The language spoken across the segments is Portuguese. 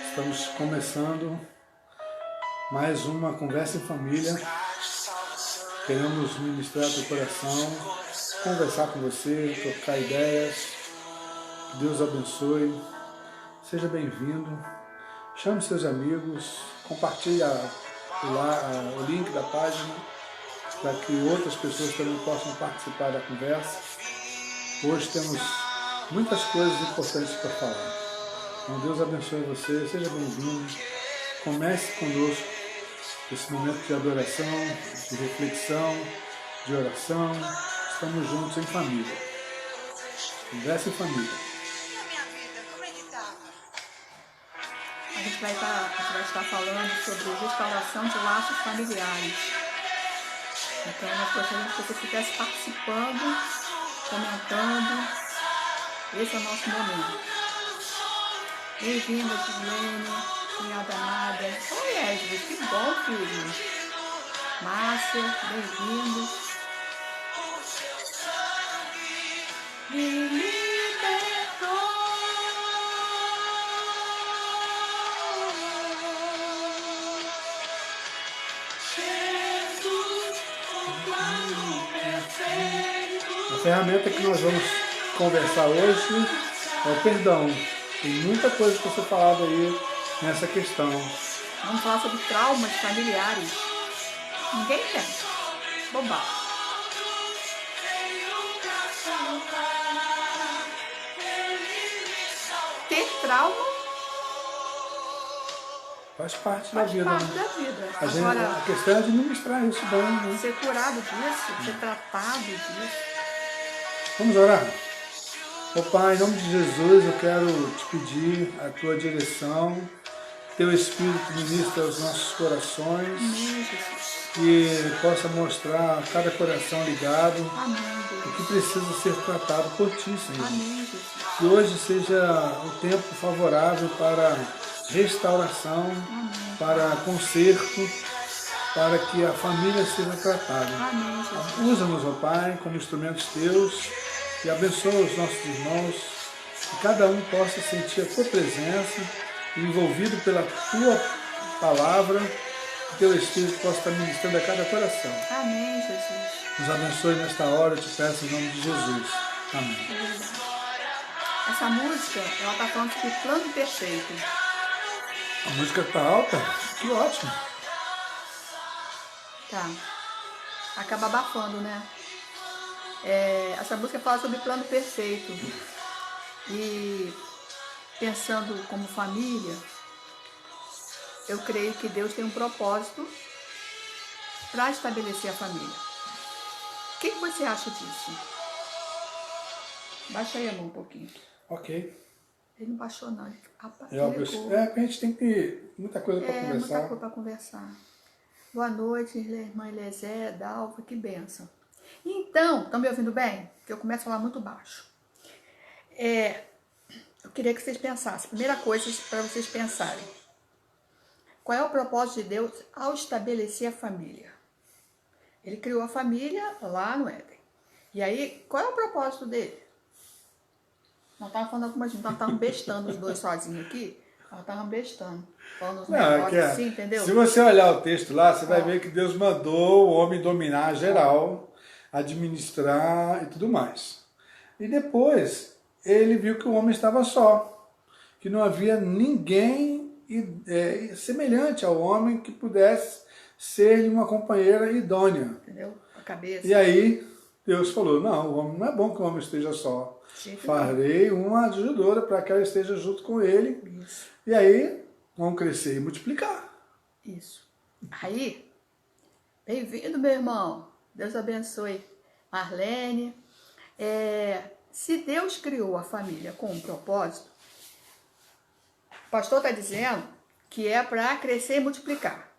Estamos começando mais uma conversa em família. Queremos ministrar teu coração, conversar com você, trocar ideias. Que Deus abençoe. Seja bem-vindo. Chame seus amigos, compartilhe o link da página para que outras pessoas também possam participar da conversa. Hoje temos muitas coisas importantes para falar. Então Deus abençoe você, seja bem-vindo. Comece conosco esse momento de adoração, de reflexão, de oração. Estamos juntos em família. Conversa em família. E a minha vida, como é que estava? A gente vai estar falando sobre restauração de laços familiares. Então, nós gostaríamos que você estivesse participando, comentando. Esse é o nosso momento. Bem-vinda, Gislene, cunhada amada. Oi, Esdras, que bom, filho. Márcia, bem-vindo. Me libertou. A ferramenta que nós vamos conversar hoje é o perdão. Tem muita coisa para ser falada aí nessa questão. Vamos falar sobre traumas familiares. Ninguém tem. Bobagem. Ter trauma Faz parte da faz vida, parte né? da vida. A Agora, questão é administrar isso bem, né? ser curado disso, ser tratado disso. Vamos orar? Ó Pai, em nome de Jesus, eu quero te pedir a tua direção, teu Espírito ministra aos nossos corações, Amém, Jesus. que possa mostrar a cada coração ligado Amém, o Deus. que precisa ser tratado por ti, Senhor. Amém, Jesus. Que hoje seja o tempo favorável para restauração, para conserto, para que a família seja tratada. Amém, Jesus. Usa-nos, ó Pai, como instrumentos teus e abençoa os nossos irmãos, que cada um possa sentir a tua presença, envolvido pela tua palavra, que teu Espírito possa estar ministrando a cada coração. Amém, Jesus. Nos abençoe nesta hora, eu te peço em nome de Jesus. Amém. É verdade. Essa música, ela está falando sobre plano perfeito. A música está alta? Que ótimo. Tá. Acaba abafando, né? Essa música fala sobre plano perfeito. E pensando como família, eu creio que Deus tem um propósito para estabelecer a família. O que você acha disso? Baixa aí a mão um pouquinho. Ok. Ele não baixou não, ele Porque a gente tem que ter muita coisa para muita conversar. coisa para conversar. Boa noite, irmã Elezé, Dalva, que bênção. Então, estão me ouvindo bem? Porque eu começo a falar muito baixo. Eu queria que vocês pensassem. Primeira coisa para vocês pensarem. Qual é o propósito de Deus ao estabelecer a família? Ele criou a família lá no Éden. E aí, qual é o propósito dele? Nós estávamos falando algumas vezes, nós estávamos bestando os dois sozinhos aqui. Nós estávamos bestando. Falando os negócios assim, entendeu? Se você olhar o texto lá, você vai ver que Deus mandou o homem dominar geral, administrar e tudo mais. E depois, ele viu que o homem estava só, que não havia ninguém semelhante ao homem que pudesse ser uma companheira idônea. Entendeu? A cabeça. E aí, Deus falou, não, o homem não é bom que o homem esteja só. Farei uma ajudadora para que ela esteja junto com ele. Isso. E aí, vão crescer e multiplicar. Isso. Aí, bem-vindo, meu irmão. Deus abençoe. Marlene. Se Deus criou a família com um propósito, o pastor está dizendo que é para crescer e multiplicar.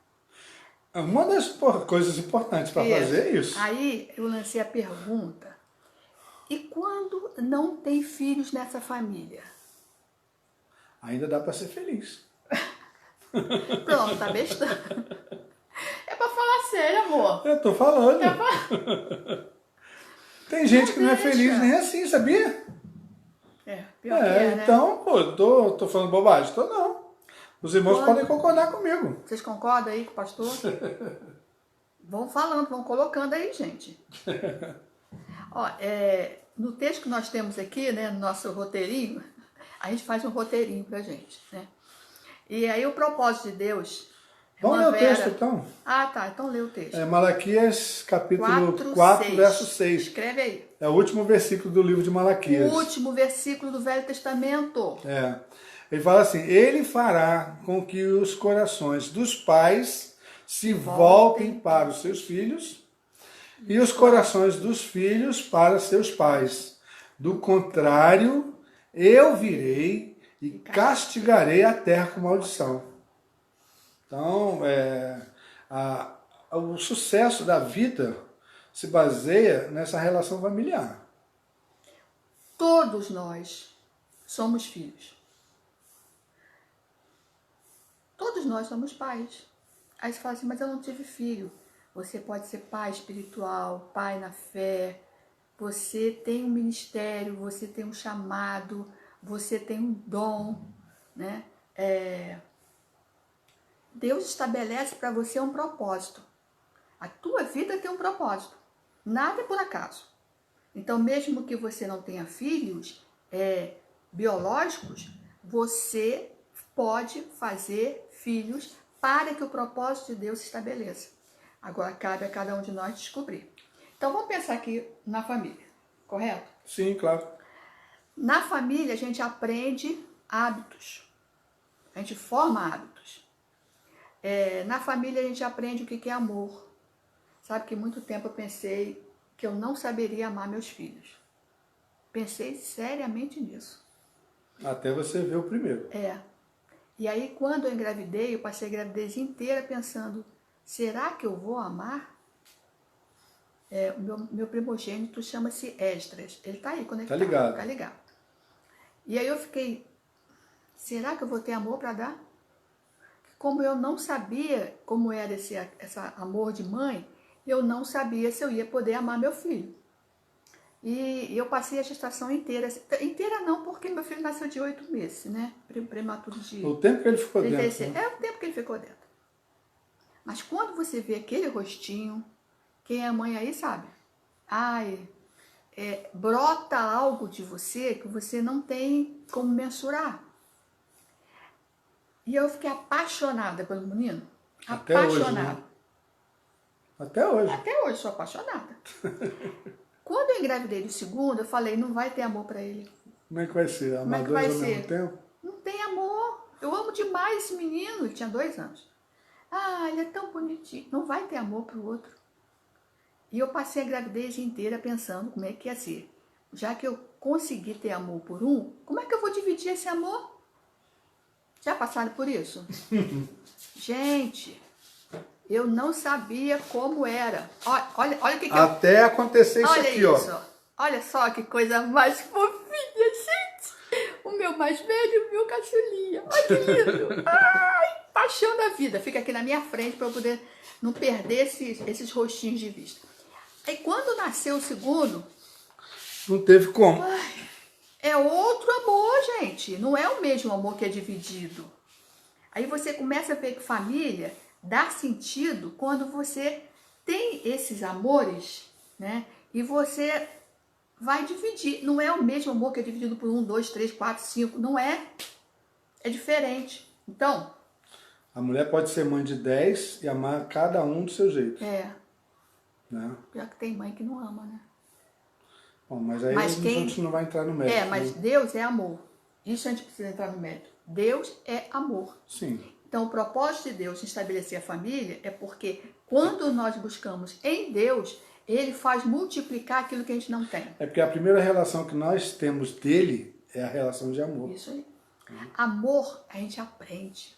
Uma das coisas importantes para fazer é isso. Aí, eu lancei a pergunta. E quando não tem filhos nessa família? Ainda dá para ser feliz. Pronto, tá bestando. É pra falar sério, amor. Eu tô falando. Tem gente que não é deixa. feliz nem assim, sabia? Pior que é, né? Então, pô, tô falando bobagem? Tô não. Os irmãos podem concordar comigo. Vocês concordam aí com o pastor? Vão falando, vão colocando aí, gente. Ó, no texto que nós temos aqui, né, no nosso roteirinho, a gente faz um roteirinho pra gente, né? E aí o propósito de Deus... Vamos ler o texto, então? Ah, tá. Então lê o texto. Malaquias, capítulo 4, verso 6. Escreve aí. É o último versículo do livro de Malaquias. O último versículo do Velho Testamento. Ele fala assim, ele fará com que os corações dos pais se voltem para os seus filhos e os corações dos filhos para seus pais. Do contrário, eu virei e castigarei a terra com maldição. Então, o sucesso da vida se baseia nessa relação familiar. Todos nós somos filhos. Todos nós somos pais. Aí você fala assim, mas eu não tive filho. Você pode ser pai espiritual, pai na fé. Você tem um ministério, você tem um chamado, você tem um dom, né? Deus estabelece para você um propósito. A tua vida tem um propósito. Nada é por acaso. Então, mesmo que você não tenha filhos biológicos, você pode fazer filhos para que o propósito de Deus se estabeleça. Agora, cabe a cada um de nós descobrir. Então, vamos pensar aqui na família, correto? Sim, claro. Na família, a gente aprende hábitos. A gente forma hábitos. Na família, a gente aprende o que é amor. Sabe que muito tempo eu pensei que eu não saberia amar meus filhos. Pensei seriamente nisso. Até você ver o primeiro. E aí, quando eu engravidei, eu passei a gravidez inteira pensando, será que eu vou amar? O meu primogênito chama-se Esdras. Ele está aí conectado. Tá ligado. E aí eu fiquei, será que eu vou ter amor para dar? Como eu não sabia como era esse amor de mãe, eu não sabia se eu ia poder amar meu filho. E eu passei a gestação inteira. Inteira não, porque meu filho nasceu de 8 meses, né? Prematuro de... O tempo que ele ficou 36. dentro. Né? O tempo que ele ficou dentro. Mas quando você vê aquele rostinho, quem é mãe aí sabe. Brota algo de você que você não tem como mensurar. E eu fiquei apaixonada pelo menino. Até apaixonada. Hoje, né? Até hoje. Até hoje sou apaixonada. Quando eu engravidei do segundo, eu falei, não vai ter amor pra ele. Como é que vai ser? Como é que Amar vai dois ao ser? mesmo tempo? Não tem amor. Eu amo demais esse menino. Ele tinha 2 anos. Ele é tão bonitinho. Não vai ter amor pro outro. E eu passei a gravidez inteira pensando como é que ia ser. Já que eu consegui ter amor por um, como é que eu vou dividir esse amor? Já passaram por isso? Gente, eu não sabia como era. Olha o que Até acontecer isso olha aqui, isso. ó. Olha só que coisa mais fofinha, gente. O meu mais velho e o meu caçulinha. Olha que lindo. Paixão da vida. Fica aqui na minha frente para eu poder não perder esses rostinhos de vista. Aí quando nasceu o segundo... Não teve como. É outro amor, gente. Não é o mesmo amor que é dividido. Aí você começa a ver que família dá sentido quando você tem esses amores, né? E você vai dividir. Não é o mesmo amor que é dividido por 1, 2, 3, 4, 5. Não é. É diferente. Então... A mulher pode ser mãe de 10 e amar cada um do seu jeito. Né? Pior que tem mãe que não ama, né? Bom, mas aí a gente não vai entrar no mérito. Mas né? Deus é amor. Isso a gente precisa entrar no mérito. Deus é amor. Sim. Então, o propósito de Deus em estabelecer a família é porque quando nós buscamos em Deus, Ele faz multiplicar aquilo que a gente não tem. É porque a primeira relação que nós temos dele é a relação de amor. Isso aí. Amor, a gente aprende.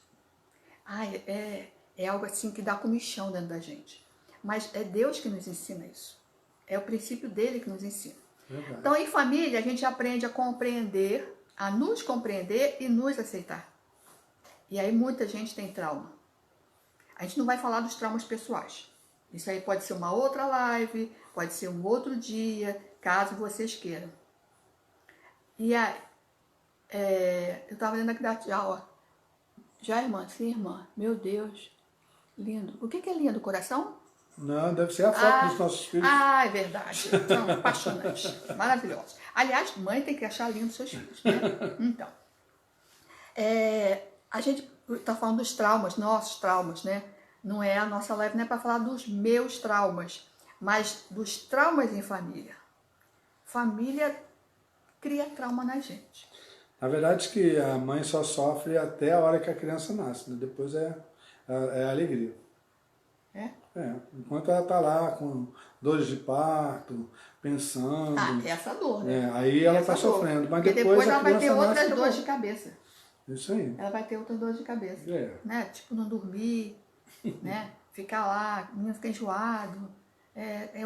É algo assim que dá comichão dentro da gente. Mas é Deus que nos ensina isso. É o princípio dele que nos ensina. Verdade. Então, em família, a gente aprende a compreender, a nos compreender e nos aceitar. E aí muita gente tem trauma. A gente não vai falar dos traumas pessoais. Isso aí pode ser uma outra live, pode ser um outro dia, caso vocês queiram. E aí, eu estava lendo aqui da tchau, ó. Já, irmã? Sim, irmã. Meu Deus. Lindo. O que é lindo? Coração? Não, deve ser a foto dos nossos filhos. É verdade. São apaixonantes. Maravilhosos. Aliás, mãe tem que achar lindo seus filhos, né? Então. A gente está falando dos traumas, nossos traumas, né? Não é a nossa live, não é para falar dos meus traumas, mas dos traumas em família. Família cria trauma na gente. Na verdade que a mãe só sofre até a hora que a criança nasce, né? Depois é alegria. Enquanto ela está lá com dores de parto, pensando... Tem essa dor, né? Aí ela está sofrendo, mas porque depois ela a vai ter criança outras nasce, dores de cabeça. Isso aí. Ela vai ter outras dores de cabeça. Né? Tipo, não dormir, né? Ficar lá, o menino fica enjoado.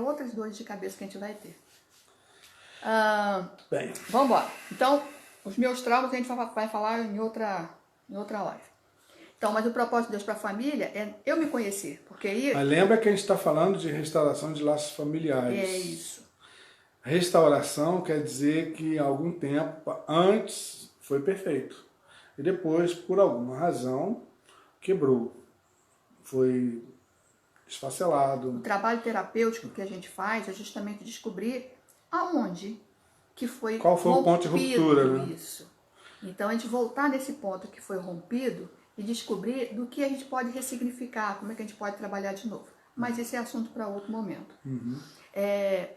Outras dores de cabeça que a gente vai ter. Bem. Vamos embora. Então, os meus traumas a gente vai falar em outra live. Então, mas o propósito de Deus para a família é eu me conhecer. Porque aí... Mas lembra que a gente está falando de restauração de laços familiares. É isso. Restauração quer dizer que algum tempo antes foi perfeito. E depois, por alguma razão, quebrou. Foi esfacelado. O trabalho terapêutico que a gente faz é justamente descobrir aonde que foi Qual foi o ponto de ruptura, né? Isso. Então, a gente voltar nesse ponto que foi rompido e descobrir do que a gente pode ressignificar, como é que a gente pode trabalhar de novo. Mas esse é assunto para outro momento.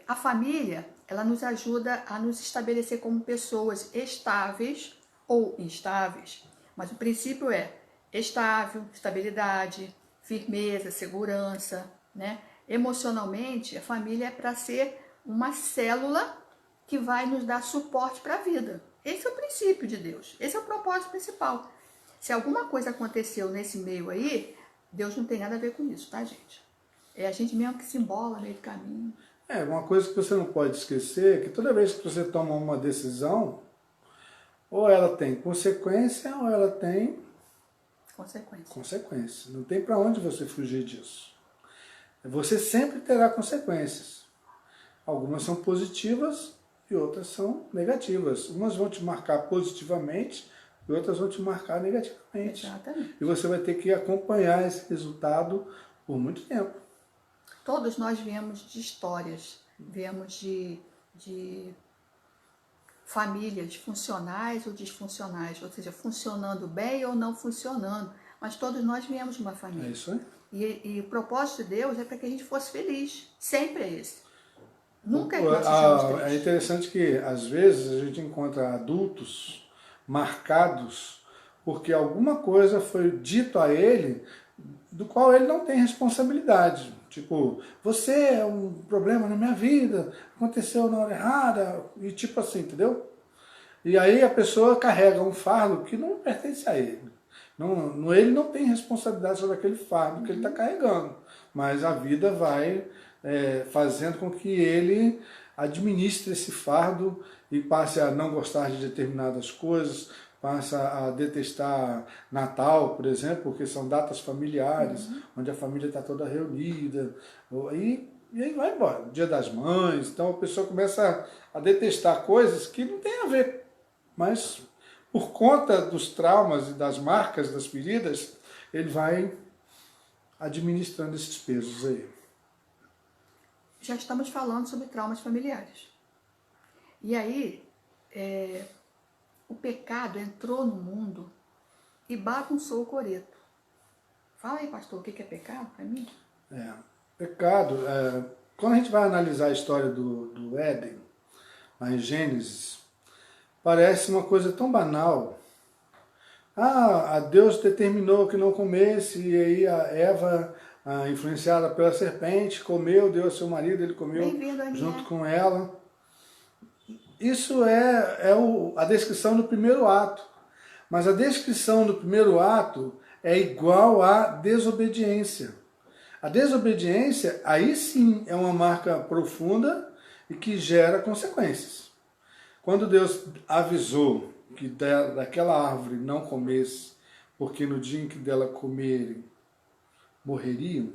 A família, ela nos ajuda a nos estabelecer como pessoas estáveis ou instáveis. Mas o princípio é estável, estabilidade, firmeza, segurança, né? Emocionalmente, a família é para ser uma célula que vai nos dar suporte para a vida. Esse é o princípio de Deus. Esse é o propósito principal. Se alguma coisa aconteceu nesse meio aí, Deus não tem nada a ver com isso, tá, gente? É a gente mesmo que se embola no meio do caminho. Uma coisa que você não pode esquecer é que toda vez que você toma uma decisão, ou ela tem consequência ou ela tem consequência. Não tem para onde você fugir disso. Você sempre terá consequências. Algumas são positivas e outras são negativas. Umas vão te marcar positivamente e outras vão te marcar negativamente. Exatamente. E você vai ter que acompanhar esse resultado por muito tempo. Todos nós viemos de histórias, viemos de famílias funcionais ou disfuncionais, ou seja, funcionando bem ou não funcionando, mas todos nós viemos de uma família. É isso aí. E o propósito de Deus é para que a gente fosse feliz, sempre é esse. Nunca é que nós sejamos tristes. É interessante que, às vezes, a gente encontra adultos marcados porque alguma coisa foi dito a ele do qual ele não tem responsabilidade. Tipo, você é um problema na minha vida, aconteceu na hora errada, e tipo assim, entendeu? E aí a pessoa carrega um fardo que não pertence a ele. Ele não tem responsabilidade sobre aquele fardo que ele está carregando, mas a vida vai fazendo com que ele administre esse fardo e passe a não gostar de determinadas coisas, passa a detestar Natal, por exemplo, porque são datas familiares, onde a família está toda reunida, e aí vai embora. Dia das Mães, então a pessoa começa a detestar coisas que não tem a ver, mas por conta dos traumas e das marcas, das feridas, ele vai administrando esses pesos aí. Já estamos falando sobre traumas familiares. E aí, o pecado entrou no mundo e bagunçou o coreto. Fala aí, pastor, o que é pecado para mim? Pecado, quando a gente vai analisar a história do Éden, lá em Gênesis, parece uma coisa tão banal. A Deus determinou que não comesse, e aí a Eva, influenciada pela serpente, comeu, deu ao seu marido, ele comeu junto com ela. Isso é a descrição do primeiro ato. Mas a descrição do primeiro ato é igual à desobediência. A desobediência, aí sim, é uma marca profunda e que gera consequências. Quando Deus avisou que daquela árvore não comesse, porque no dia em que dela comerem, morreriam,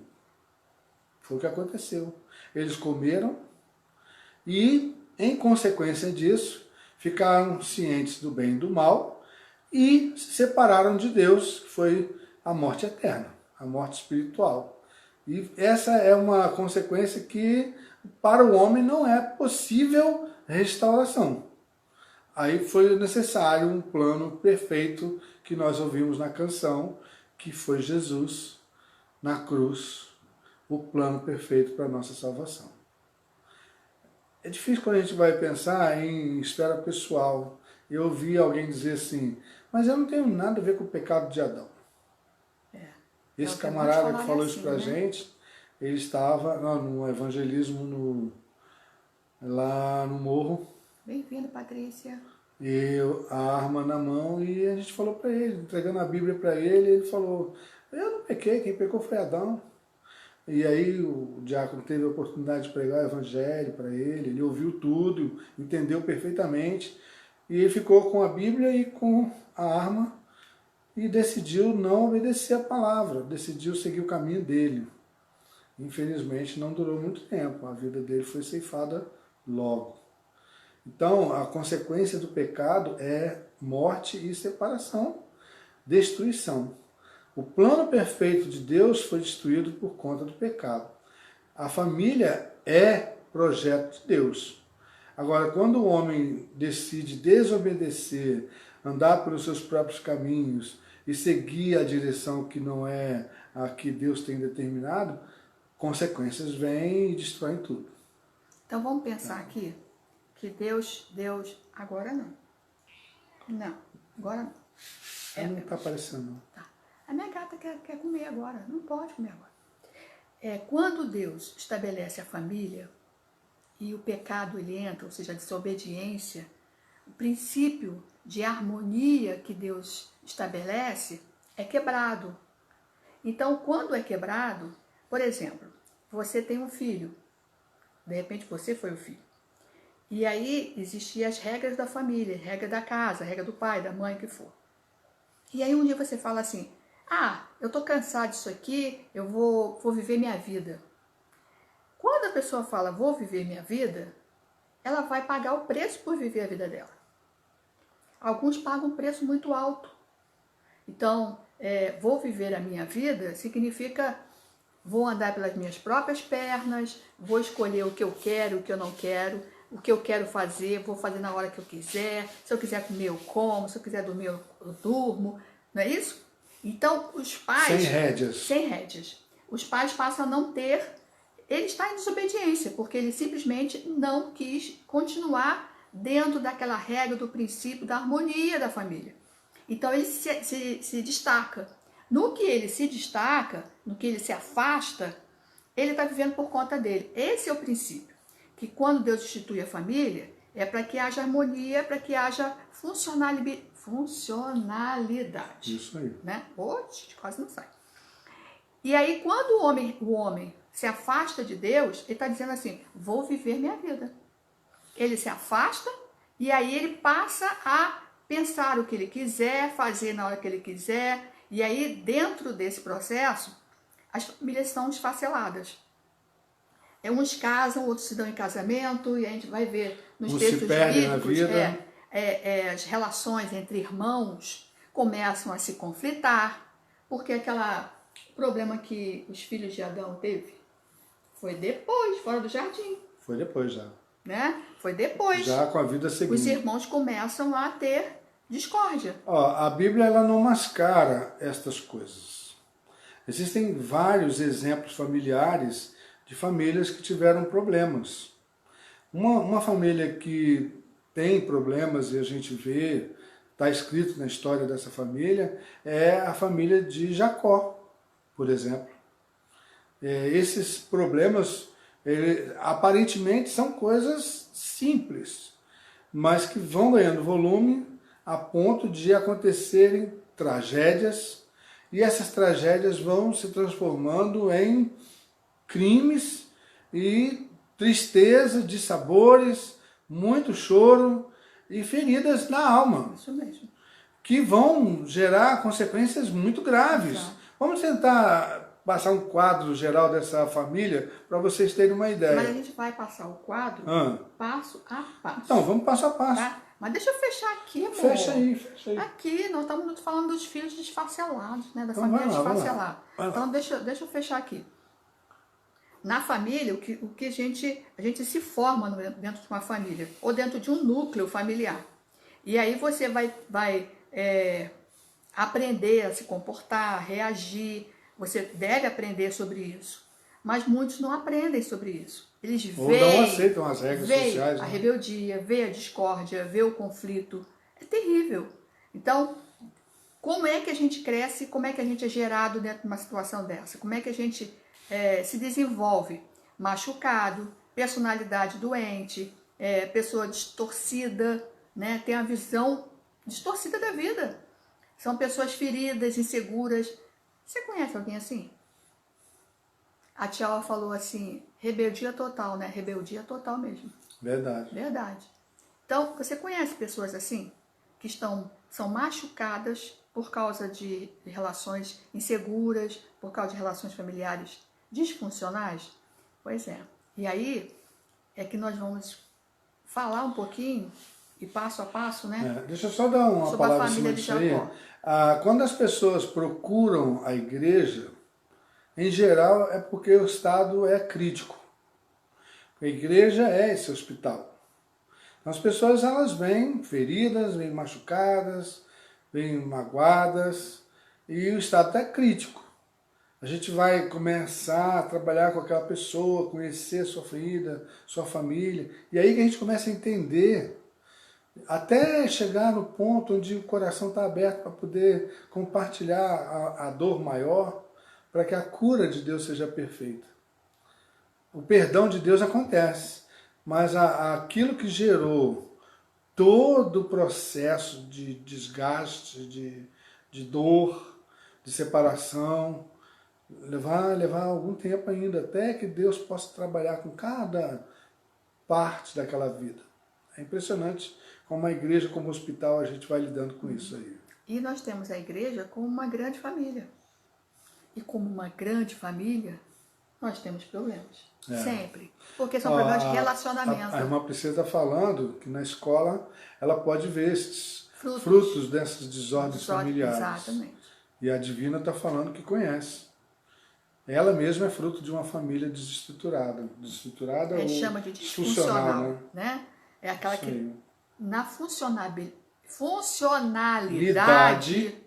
Foi o que aconteceu. Eles comeram e, em consequência disso, ficaram cientes do bem e do mal e se separaram de Deus, que foi a morte eterna, a morte espiritual. E essa é uma consequência que para o homem não é possível restauração. Aí foi necessário um plano perfeito que nós ouvimos na canção, que foi Jesus na cruz, o plano perfeito para a nossa salvação. É difícil quando a gente vai pensar em esfera pessoal. Eu ouvi alguém dizer assim, mas eu não tenho nada a ver com o pecado de Adão. Esse camarada que falou isso pra gente, ele estava no evangelismo lá no morro. Bem-vindo, Patrícia. E a arma na mão, e a gente falou para ele, entregando a Bíblia para ele, ele falou, eu não pequei, quem pecou foi Adão. E aí o diácono teve a oportunidade de pregar o evangelho para ele ouviu tudo, entendeu perfeitamente, e ele ficou com a Bíblia e com a arma, e decidiu não obedecer a palavra, decidiu seguir o caminho dele. Infelizmente não durou muito tempo, a vida dele foi ceifada logo. Então a consequência do pecado é morte e separação, destruição. O plano perfeito de Deus foi destruído por conta do pecado. A família é projeto de Deus. Agora, quando o homem decide desobedecer, andar pelos seus próprios caminhos e seguir a direção que não é a que Deus tem determinado, consequências vêm e destroem tudo. Então vamos pensar aqui que Deus, agora não. Não, agora não. Não está aparecendo, não. Tá. A minha gata quer comer agora, não pode comer agora. Quando Deus estabelece a família e o pecado ele entra, ou seja, a desobediência, o princípio de harmonia que Deus estabelece é quebrado. Então, quando é quebrado, por exemplo, você tem um filho, de repente você foi o filho, e aí existiam as regras da família, regra da casa, regra do pai, da mãe, o que for. E aí um dia você fala assim, eu tô cansado disso aqui, eu vou viver minha vida. Quando a pessoa fala, vou viver minha vida, ela vai pagar o preço por viver a vida dela. Alguns pagam um preço muito alto. Então, vou viver a minha vida significa vou andar pelas minhas próprias pernas, vou escolher o que eu quero, o que eu não quero, o que eu quero fazer, vou fazer na hora que eu quiser, se eu quiser comer eu como, se eu quiser dormir eu durmo, não é isso? Então, os pais... Sem rédeas. Sem rédeas. Os pais passam a não ter... Ele está em desobediência, porque ele simplesmente não quis continuar dentro daquela regra, do princípio, da harmonia da família. Então, ele se destaca. No que ele se destaca, no que ele se afasta, ele está vivendo por conta dele. Esse é o princípio. Que quando Deus institui a família, é para que haja harmonia, para que haja funcionalidade. Isso aí. Né? Hoje quase não sai. E aí, quando o homem se afasta de Deus, ele está dizendo assim, vou viver minha vida. Ele se afasta e aí ele passa a pensar o que ele quiser, fazer na hora que ele quiser. E aí, dentro desse processo, as famílias são esfaceladas. Uns casam, outros se dão em casamento, e a gente vai ver nos textos bíblicos as relações entre irmãos começam a se conflitar, porque aquele problema que os filhos de Adão teve foi depois, fora do jardim. Foi depois já. Né? Foi depois. Já com a vida seguinte. Os irmãos começam a ter discórdia. A Bíblia ela não mascara estas coisas. Existem vários exemplos familiares de famílias que tiveram problemas. Uma família que tem problemas, e a gente vê, está escrito na história dessa família, é a família de Jacó, por exemplo. Esses problemas, aparentemente, são coisas simples, mas que vão ganhando volume a ponto de acontecerem tragédias, e essas tragédias vão se transformando em crimes e tristeza de sabores, muito choro e feridas na alma. Isso mesmo. Que vão gerar consequências muito graves. Exato. Vamos tentar passar um quadro geral dessa família para vocês terem uma ideia. Mas a gente vai passar o quadro passo a passo. Então, vamos passo a passo. Tá? Mas deixa eu fechar aqui, amor. Fecha aí, fecha aí. Aqui, nós estamos falando dos filhos desfacelados, né? Da Então, família vai lá, vai lá. desfacelada. Vai lá. Então, deixa eu fechar aqui. Na família, o que a gente se forma dentro de uma família, ou dentro de um núcleo familiar. E aí você vai aprender a se comportar, reagir. Você deve aprender sobre isso. Mas muitos não aprendem sobre isso. Eles não aceitam as regras sociais. A né? rebeldia, vê a discórdia, vê o conflito. É terrível. Então, como é que a gente cresce, como é que a gente é gerado dentro de uma situação dessa? Como é que a gente se desenvolve? Machucado, personalidade doente, pessoa distorcida, né? Tem a visão distorcida da vida. São pessoas feridas, inseguras. Você conhece alguém assim? A Tchala falou assim, rebeldia total, né? Rebeldia total mesmo. Verdade. Verdade. Então, você conhece pessoas assim? Que são machucadas por causa de relações inseguras, por causa de relações familiares disfuncionais? Pois é. E aí é que nós vamos falar um pouquinho, e passo a passo, né? Deixa eu só dar uma sobre palavra a em família cima de disso aí. Jacó. Quando as pessoas procuram a igreja, em geral é porque o estado é crítico. A igreja é esse hospital. Então, as pessoas elas vêm feridas, vêm machucadas, vêm magoadas, e o estado está crítico. A gente vai começar a trabalhar com aquela pessoa, conhecer a sua ferida, sua família, e aí que a gente começa a entender, até chegar no ponto onde o coração está aberto para poder compartilhar a dor maior, para que a cura de Deus seja perfeita. O perdão de Deus acontece, mas aquilo que gerou todo o processo de desgaste, de dor, de separação, levar algum tempo ainda, até que Deus possa trabalhar com cada parte daquela vida. É impressionante como a igreja, como hospital, a gente vai lidando com isso aí. E nós temos a igreja como uma grande família. E como uma grande família, nós temos problemas. Sempre. Porque são problemas de relacionamento. A irmã Priscila está falando que na escola ela pode ver esses frutos dessas desordens familiares. Exatamente. E a Divina está falando que conhece. Ela mesma é fruto de uma família desestruturada. Desestruturada ou chama de disfuncional, né? É aquela isso que aí. na funcionalidade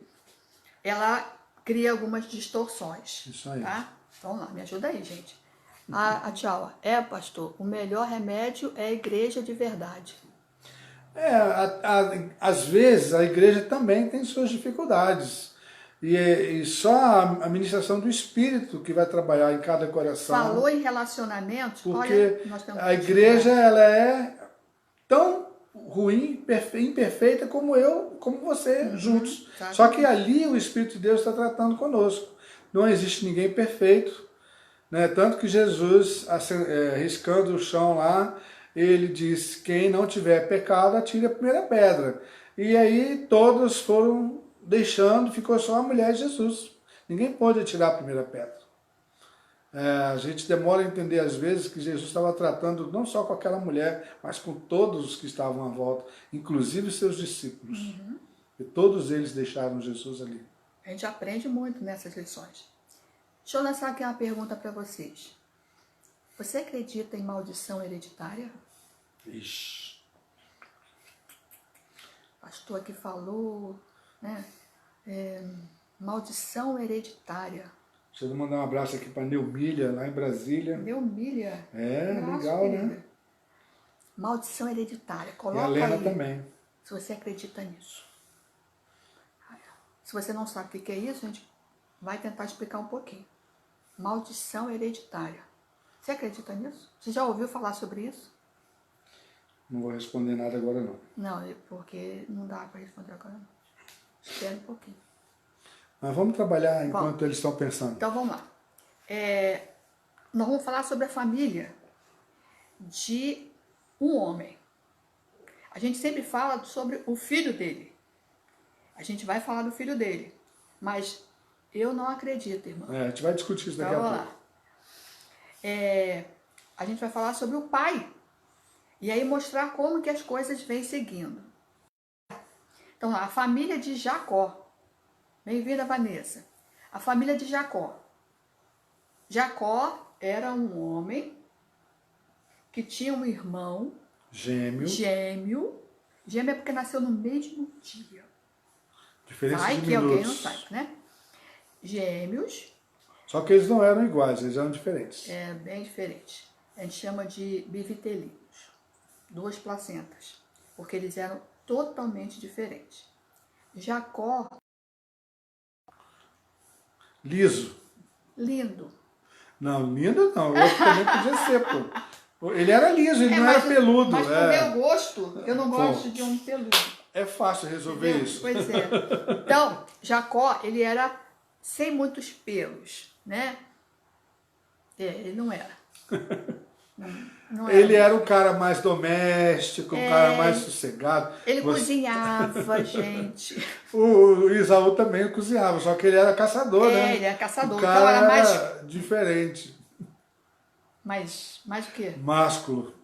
ela cria algumas distorções. Isso aí. Tá? Vamos lá, me ajuda aí, gente. A Tchala, pastor, o melhor remédio é a igreja de verdade. Às vezes a igreja também tem suas dificuldades. E só a ministração do Espírito que vai trabalhar em cada coração. Falou em relacionamentos, porque olha, nós temos a igreja ela é tão ruim, imperfeita como você, juntos. exatamente. Só que ali o Espírito de Deus está tratando conosco. Não existe ninguém perfeito. Né? Tanto que Jesus, riscando o chão lá, ele disse, quem não tiver pecado, atire a primeira pedra. E aí todos foram deixando, ficou só a mulher de Jesus. Ninguém pôde atirar a primeira pedra. A gente demora a entender às vezes que Jesus estava tratando não só com aquela mulher, mas com todos os que estavam à volta, inclusive seus discípulos. E todos eles deixaram Jesus ali. A gente aprende muito nessas lições. Deixa eu lançar aqui uma pergunta para vocês. Você acredita em maldição hereditária? Ixi. O pastor aqui falou, né? Maldição hereditária. Deixa eu mandar um abraço aqui para Neumília, lá em Brasília. Neumília. Legal, querida, né? Maldição hereditária. Coloca e a Lena aí, também. se você acredita nisso. Se você não sabe o que é isso, a gente vai tentar explicar um pouquinho. Maldição hereditária. Você acredita nisso? Você já ouviu falar sobre isso? Não vou responder nada agora não. Não, porque não dá para responder agora não. Espera um pouquinho. Mas vamos trabalhar enquanto eles estão pensando. Então vamos lá. Nós vamos falar sobre a família de um homem. A gente sempre fala sobre o filho dele. A gente vai falar do filho dele. Mas Eu não acredito, irmão. A gente vai discutir isso daqui Então, a vamos pouco. lá. A gente vai falar sobre o pai. E aí mostrar como que as coisas vêm seguindo. Então, a família de Jacó. Bem-vinda, Vanessa. A família de Jacó. Jacó era um homem que tinha um irmão Gêmeo. gêmeo. Gêmeo é porque nasceu no mesmo dia. Diferença Vai de que alguém não minutos. sabe, né? Gêmeos. Só que eles não eram iguais, eles eram diferentes. É bem diferente. A gente chama de bivitelinos. 2 placentas. Porque eles eram totalmente diferentes. Jacó, Liso. lindo. Não, lindo não. O outro também podia ser, pô. Ele era liso, ele não era peludo. Mas pro meu gosto, eu não gosto de um peludo. É fácil resolver Entendeu? isso. Pois é. Então, Jacó, ele era sem muitos pelos, né? Ele não era. Não era. Ele era um cara mais doméstico, um cara mais sossegado. Ele cozinhava, gente. O Isaú também cozinhava, só que ele era caçador, né? Ele era caçador. O Então cara era mais... era diferente. Mais o quê? Másculo.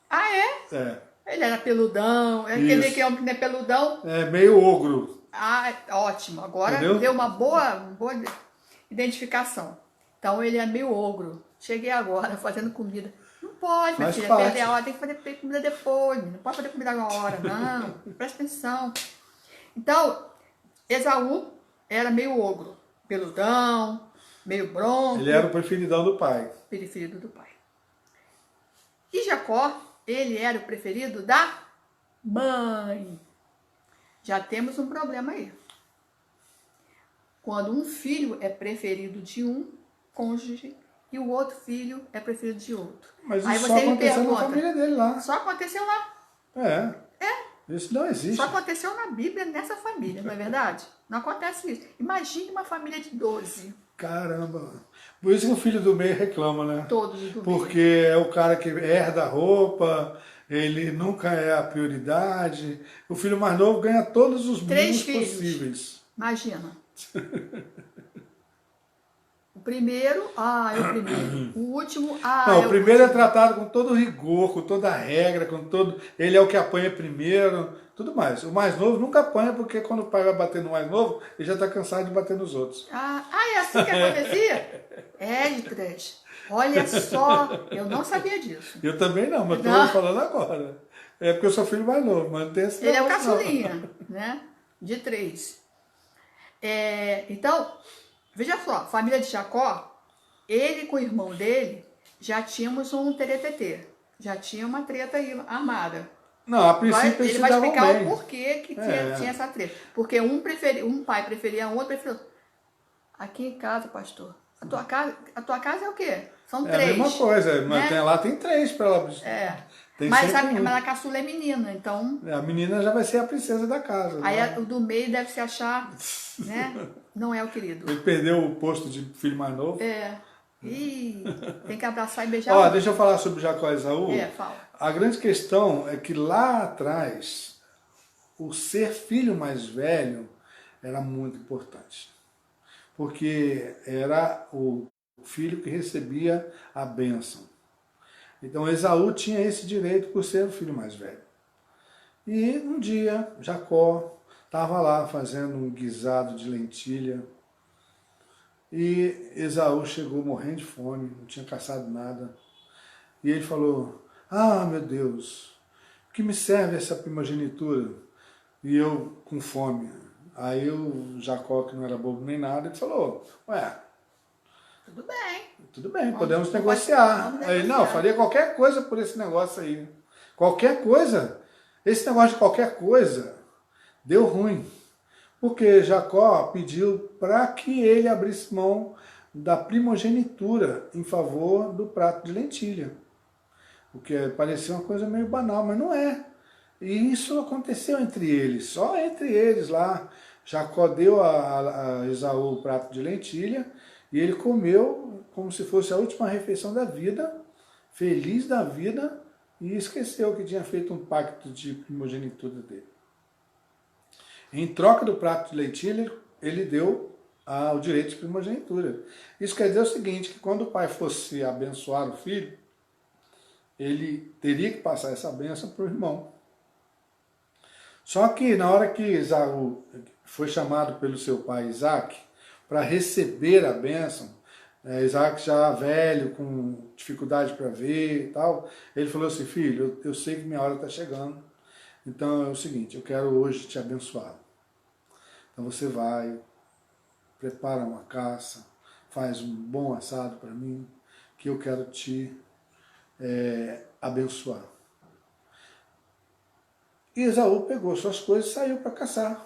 Ah, é? É. Ele era peludão. É Isso. aquele que homem que não é peludão. É meio ogro. Ah, ótimo. Agora Entendeu? deu uma boa identificação. Então ele é meio ogro. Cheguei agora fazendo comida. Não pode, minha Faz filha, parte. perder a hora, tem que fazer comida depois. Não pode fazer comida agora, não. Presta atenção. Então, Esaú era meio ogro. Peludão, meio bronco. Ele era o preferidão do pai. Preferido do pai. E Jacó, ele era o preferido da mãe. Já temos um problema aí. Quando um filho é preferido de um cônjuge e o outro filho é preferido de outro. Mas aí isso só você me aconteceu na pergunta, família dele lá. só aconteceu lá. É. Isso não existe. Só aconteceu na Bíblia, nessa família, não é verdade? Não acontece isso. Imagine uma família de 12. Caramba. Por isso que o filho do meio reclama, né? Todos do meio. Porque é o cara que herda a roupa, ele nunca é a prioridade. O filho mais novo ganha todos os 3 mimos filhos. possíveis. Imagina. O primeiro, é o primeiro. O último, Não, o primeiro é tratado com todo rigor, com toda a regra, com todo. Ele é o que apanha primeiro, tudo mais. O mais novo nunca apanha, porque quando o pai vai bater no mais novo, ele já está cansado de bater nos outros. É assim que acontecia? Edras, olha só, eu não sabia disso. Eu também não, mas Não. estou falando agora. É porque eu sou filho mais novo, mas não tem esse Ele é o negócio, não. caçulinha, né? De 3. Então, veja só, família de Jacó, ele com o irmão dele, já tínhamos um teretetê. Já tinha uma treta aí armada. Não, a princípio Ele eles vai se davam explicar bem. o porquê que tinha essa treta. Porque um pai preferia um, outro preferia outro. Aqui em casa, pastor, a tua casa é o quê? São É 3. a mesma coisa, mas né? lá tem 3 para ela. Tem Mas sempre um. a caçula é menina, então... A menina já vai ser a princesa da casa. Aí né? o do meio deve se achar, né? Não é o querido. Ele perdeu o posto de filho mais novo. Ih, tem que abraçar e beijar. Ó, deixa eu falar sobre Jacó e Esaú. Fala. A grande questão é que lá atrás, o ser filho mais velho era muito importante. Porque era o filho que recebia a bênção. Então Esaú tinha esse direito por ser o filho mais velho. E um dia, Jacó estava lá fazendo um guisado de lentilha. E Esaú chegou morrendo de fome, não tinha caçado nada. E ele falou, meu Deus, o que me serve essa primogenitura? E eu com fome. Aí o Jacó, que não era bobo nem nada, ele falou, tudo bem, podemos negociar. vamos Aí ele, não, negociar. faria qualquer coisa por esse negócio aí. Qualquer coisa. Esse negócio de qualquer coisa deu ruim. Porque Jacó pediu para que ele abrisse mão da primogenitura em favor do prato de lentilha. O que parecia uma coisa meio banal, mas não é. E isso aconteceu entre eles, só entre eles lá. Jacó deu a Esaú o prato de lentilha e ele comeu como se fosse a última refeição da vida, feliz da vida, e esqueceu que tinha feito um pacto de primogenitura dele. Em troca do prato de lentilha, ele deu o direito de primogenitura. Isso quer dizer o seguinte, que quando o pai fosse abençoar o filho, ele teria que passar essa bênção para o irmão. Só que na hora que Esaú foi chamado pelo seu pai Isaac para receber a bênção, Isaac já velho, com dificuldade para ver e tal, ele falou assim, filho, eu sei que minha hora está chegando, então é o seguinte, eu quero hoje te abençoar. Então você vai, prepara uma caça, faz um bom assado para mim, que eu quero te abençoar. E Esaú pegou suas coisas e saiu para caçar.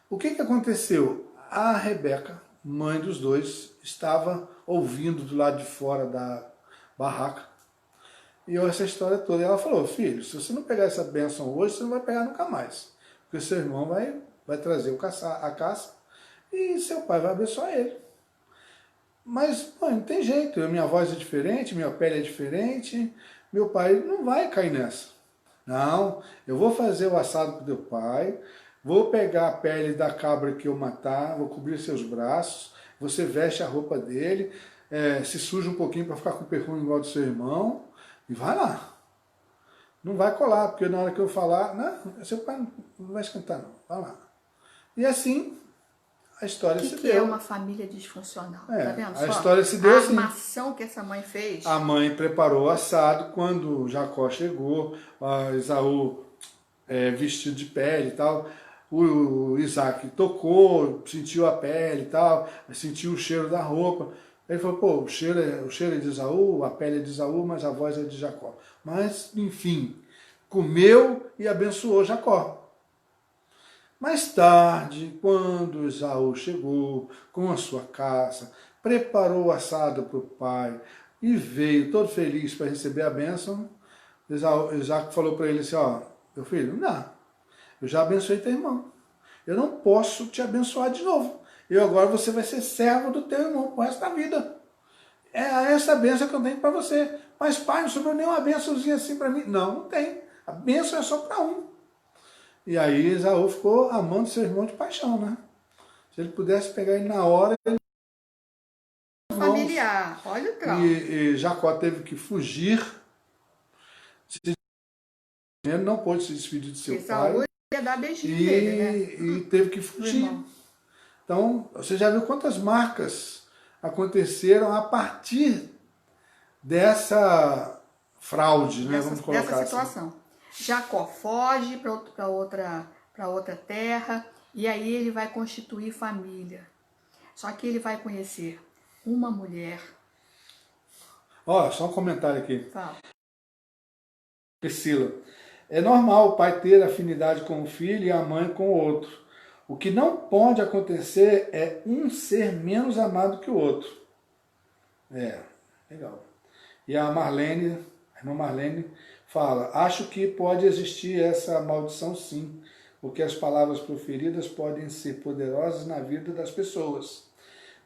O que aconteceu? A Rebeca, mãe dos dois, estava ouvindo do lado de fora da barraca e essa história toda. E ela falou, filho, se você não pegar essa bênção hoje, você não vai pegar nunca mais. Porque seu irmão vai trazer a caça e seu pai vai abençoar ele. Mas, mãe, não tem jeito, minha voz é diferente, minha pele é diferente, meu pai não vai cair nessa. Não, eu vou fazer o assado para o teu pai, vou pegar a pele da cabra que eu matar, vou cobrir seus braços, você veste a roupa dele, se suja um pouquinho para ficar com o perfume igual do seu irmão, e vai lá. Não vai colar, porque na hora que eu falar, não, seu pai não vai esquentar não, vai lá. E assim, a história se deu. O que é uma família disfuncional? Tá vendo? A história se deu assim. A armação que essa mãe fez. A mãe preparou o assado, quando Jacó chegou, Esaú vestido de pele e tal, o Isaac tocou, sentiu a pele e tal, sentiu o cheiro da roupa. Ele falou, pô, o cheiro é de Esaú, a pele é de Esaú, mas a voz é de Jacó. Mas, enfim, comeu e abençoou Jacó. Mais tarde, quando Esaú chegou com a sua caça, preparou o assado para o pai e veio todo feliz para receber a bênção, Isaac falou para ele assim, ó, meu filho, não, eu já abençoei teu irmão, eu não posso te abençoar de novo, agora você vai ser servo do teu irmão por resto da vida. É essa bênção que eu tenho para você. Mas pai, não sobrou nenhuma bênçãozinha assim para mim. Não, não tem. A bênção é só para um. E aí Esaú ficou amando seu irmão de paixão, né? Se ele pudesse pegar ele na hora... Familiar, olha o trauma. E Jacó teve que fugir. Ele não pôde se despedir de seu pai. Ia dar beijinho dele, né? E teve que fugir. Então, você já viu quantas marcas aconteceram a partir dessa fraude, né? Vamos colocar dessa situação. Assim. Jacó foge para outra terra e aí ele vai constituir família. Só que ele vai conhecer uma mulher. Ó, só um comentário aqui. Fala. Priscila, é normal o pai ter afinidade com o filho e a mãe com o outro. O que não pode acontecer é um ser menos amado que o outro. Legal. E a irmã Marlene, fala, acho que pode existir essa maldição sim, porque as palavras proferidas podem ser poderosas na vida das pessoas.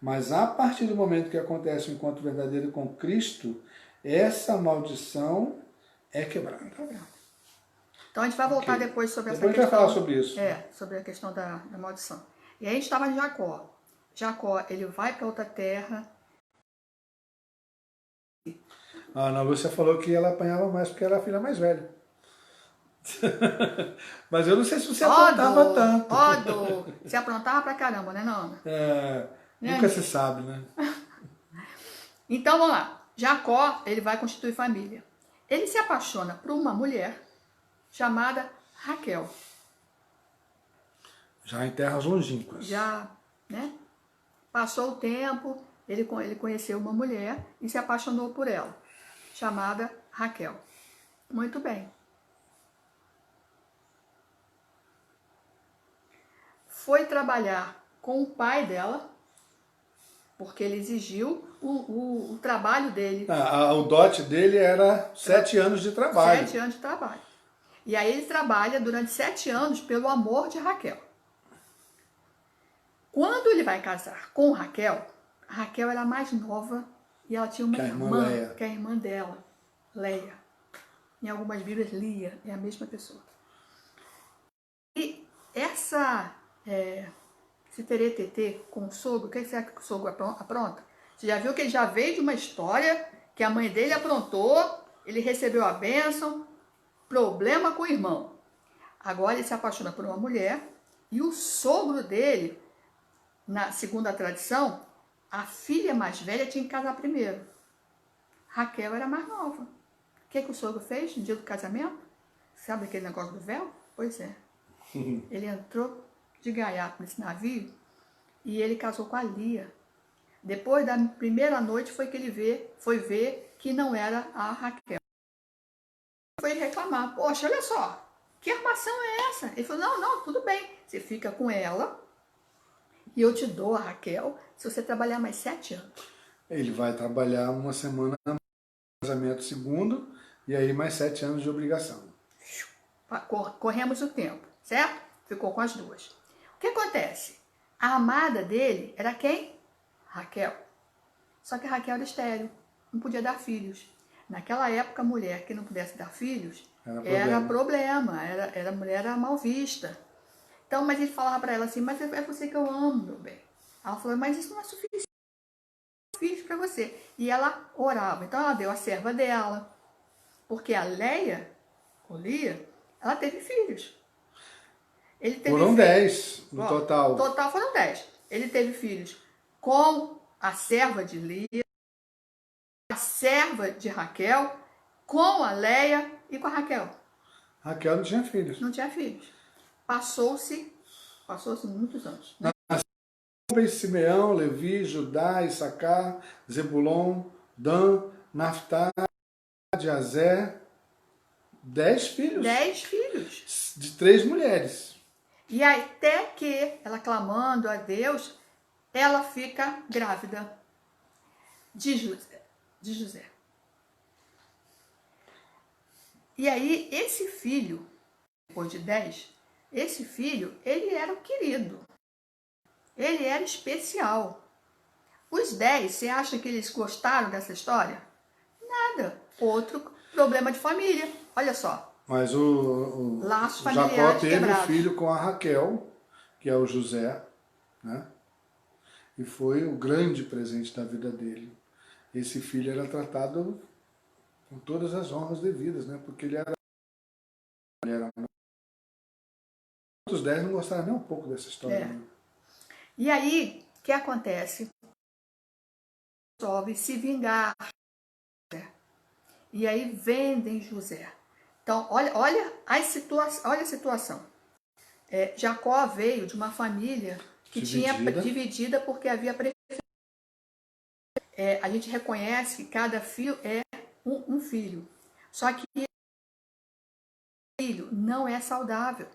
Mas a partir do momento que acontece o encontro verdadeiro com Cristo, essa maldição é quebrada. Então a gente vai voltar depois sobre essa questão. Depois a gente vai falar sobre isso. Sobre a questão da maldição. E aí a gente estava em Jacó. Jacó, ele vai para outra terra. A Ana Lúcia falou que ela apanhava mais porque era a filha mais velha. Mas eu não sei se você aprontava tanto. Você aprontava pra caramba, né, Ana? Nunca se sabe, né? Então, vamos lá. Jacó, ele vai constituir família. Ele se apaixona por uma mulher chamada Raquel. Já em terras longínquas. Já, né? Passou o tempo, ele conheceu uma mulher e se apaixonou por ela, chamada Raquel. Muito bem. Foi trabalhar com o pai dela, porque ele exigiu o trabalho dele. O dote dele era 7 anos de trabalho. 7 anos de trabalho. E aí ele trabalha durante 7 anos pelo amor de Raquel. Quando ele vai casar com Raquel, a Raquel era mais nova e ela tinha uma irmã, que é a irmã dela, Leia. Em algumas Bíblias, Lia, é a mesma pessoa. E essa esse teretetê com o sogro, o que será que o sogro apronta? Você já viu que ele já veio de uma história que a mãe dele aprontou, ele recebeu a bênção, problema com o irmão. Agora ele se apaixona por uma mulher e o sogro dele, segundo a tradição, a filha mais velha tinha que casar primeiro. Raquel era mais nova. O que o sogro fez no dia do casamento? Sabe aquele negócio do véu? Pois é. Ele entrou de gaiato nesse navio e ele casou com a Lia. Depois da primeira noite foi que ele foi ver que não era a Raquel. Foi reclamar. Poxa, olha só, que armação é essa? Ele falou, não, tudo bem. Você fica com ela e eu te dou a Raquel se você trabalhar mais 7 anos. Ele vai trabalhar uma semana no casamento segundo e aí mais 7 anos de obrigação. Corremos o tempo, certo? Ficou com as duas. O que acontece? A amada dele era quem? Raquel. Só que a Raquel era estéril, não podia dar filhos. Naquela época, a mulher que não pudesse dar filhos era problema, a mulher era mal vista. Então, mas ele falava para ela assim, mas é você que eu amo, meu bem. Ela falou, mas isso não é suficiente filhos para você. E ela orava. Então, ela deu a serva dela, porque a Lia, ela teve filhos. Ele teve foram 10 no total. Total foram 10. Ele teve filhos com a serva de Lia, a serva de Raquel, com a Lia e com a Raquel. Raquel não tinha filhos. Não tinha filhos. Passou-se muitos anos. Né? Simeão, Levi, Judá, Issacar, Zebulon, Dan, Naftali, Azer, 10 filhos. 10 filhos. De 3 mulheres. E até que ela clamando a Deus, ela fica grávida de José. E aí, esse filho, depois de 10, esse filho, ele era o querido. Ele era especial. Os 10, você acha que eles gostaram dessa história? Nada. Outro problema de família. Olha só. Mas o Jacó teve um filho com a Raquel, que é o José, né? E foi o grande presente da vida dele. Esse filho era tratado com todas as honras devidas, né? Porque ele era os 10 não gostaram nem um pouco dessa história. Né? E aí, o que acontece? Resolve se vingar. E aí vendem José. Então, olha a situação. Jacó veio de uma família que tinha dividida porque havia preferência. A gente reconhece que cada filho é um filho. Só que filho não é saudável.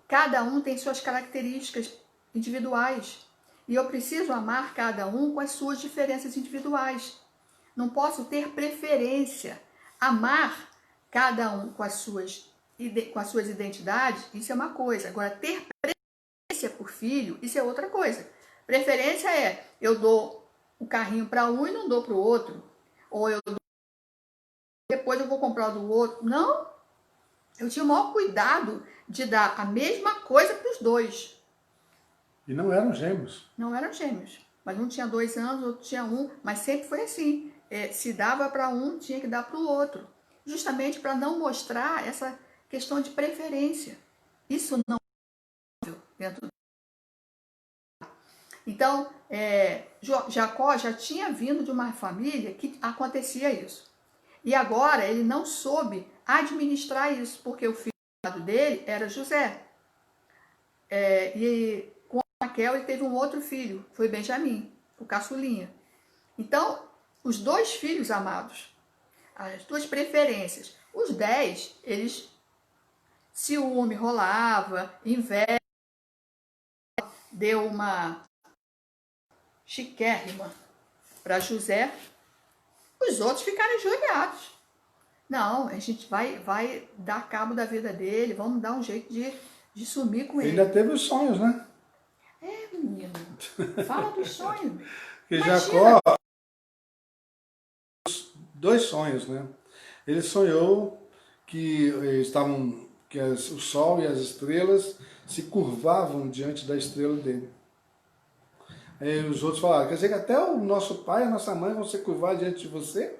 Cada um tem suas características individuais. E eu preciso amar cada um com as suas diferenças individuais. Não posso ter preferência. Amar cada um com as suas identidades, isso é uma coisa. Agora, ter preferência por filho, isso é outra coisa. Preferência é, eu dou o carrinho para um e não dou para o outro. Ou eu dou, depois eu vou comprar o do outro. Não. Eu tinha o maior cuidado de dar a mesma coisa para os dois. E não eram gêmeos. Não eram gêmeos. Mas um tinha 2 anos, outro tinha 1. Mas sempre foi assim. Se dava para um, tinha que dar para o outro. Justamente para não mostrar essa questão de preferência. Isso não é dentro do... Então, Jacó já tinha vindo de uma família que acontecia isso. E agora ele não soube administrar isso, porque o filho dele era José. E com Raquel ele teve um outro filho, foi Benjamim, o caçulinha. Então, os 2 filhos amados, as 2 preferências, os 10, eles ciúme, rolava, inveja, deu uma chiquérrima para José, os outros ficaram enjoelhados. Não, a gente vai dar cabo da vida dele, vamos dar um jeito de sumir com ele. Ainda teve os sonhos, né? Menino, fala dos sonhos. Que Jacó, 2 sonhos, né? Ele sonhou que o sol e as estrelas se curvavam diante da estrela dele. Aí os outros falaram, quer dizer que até o nosso pai e a nossa mãe vão se curvar diante de você?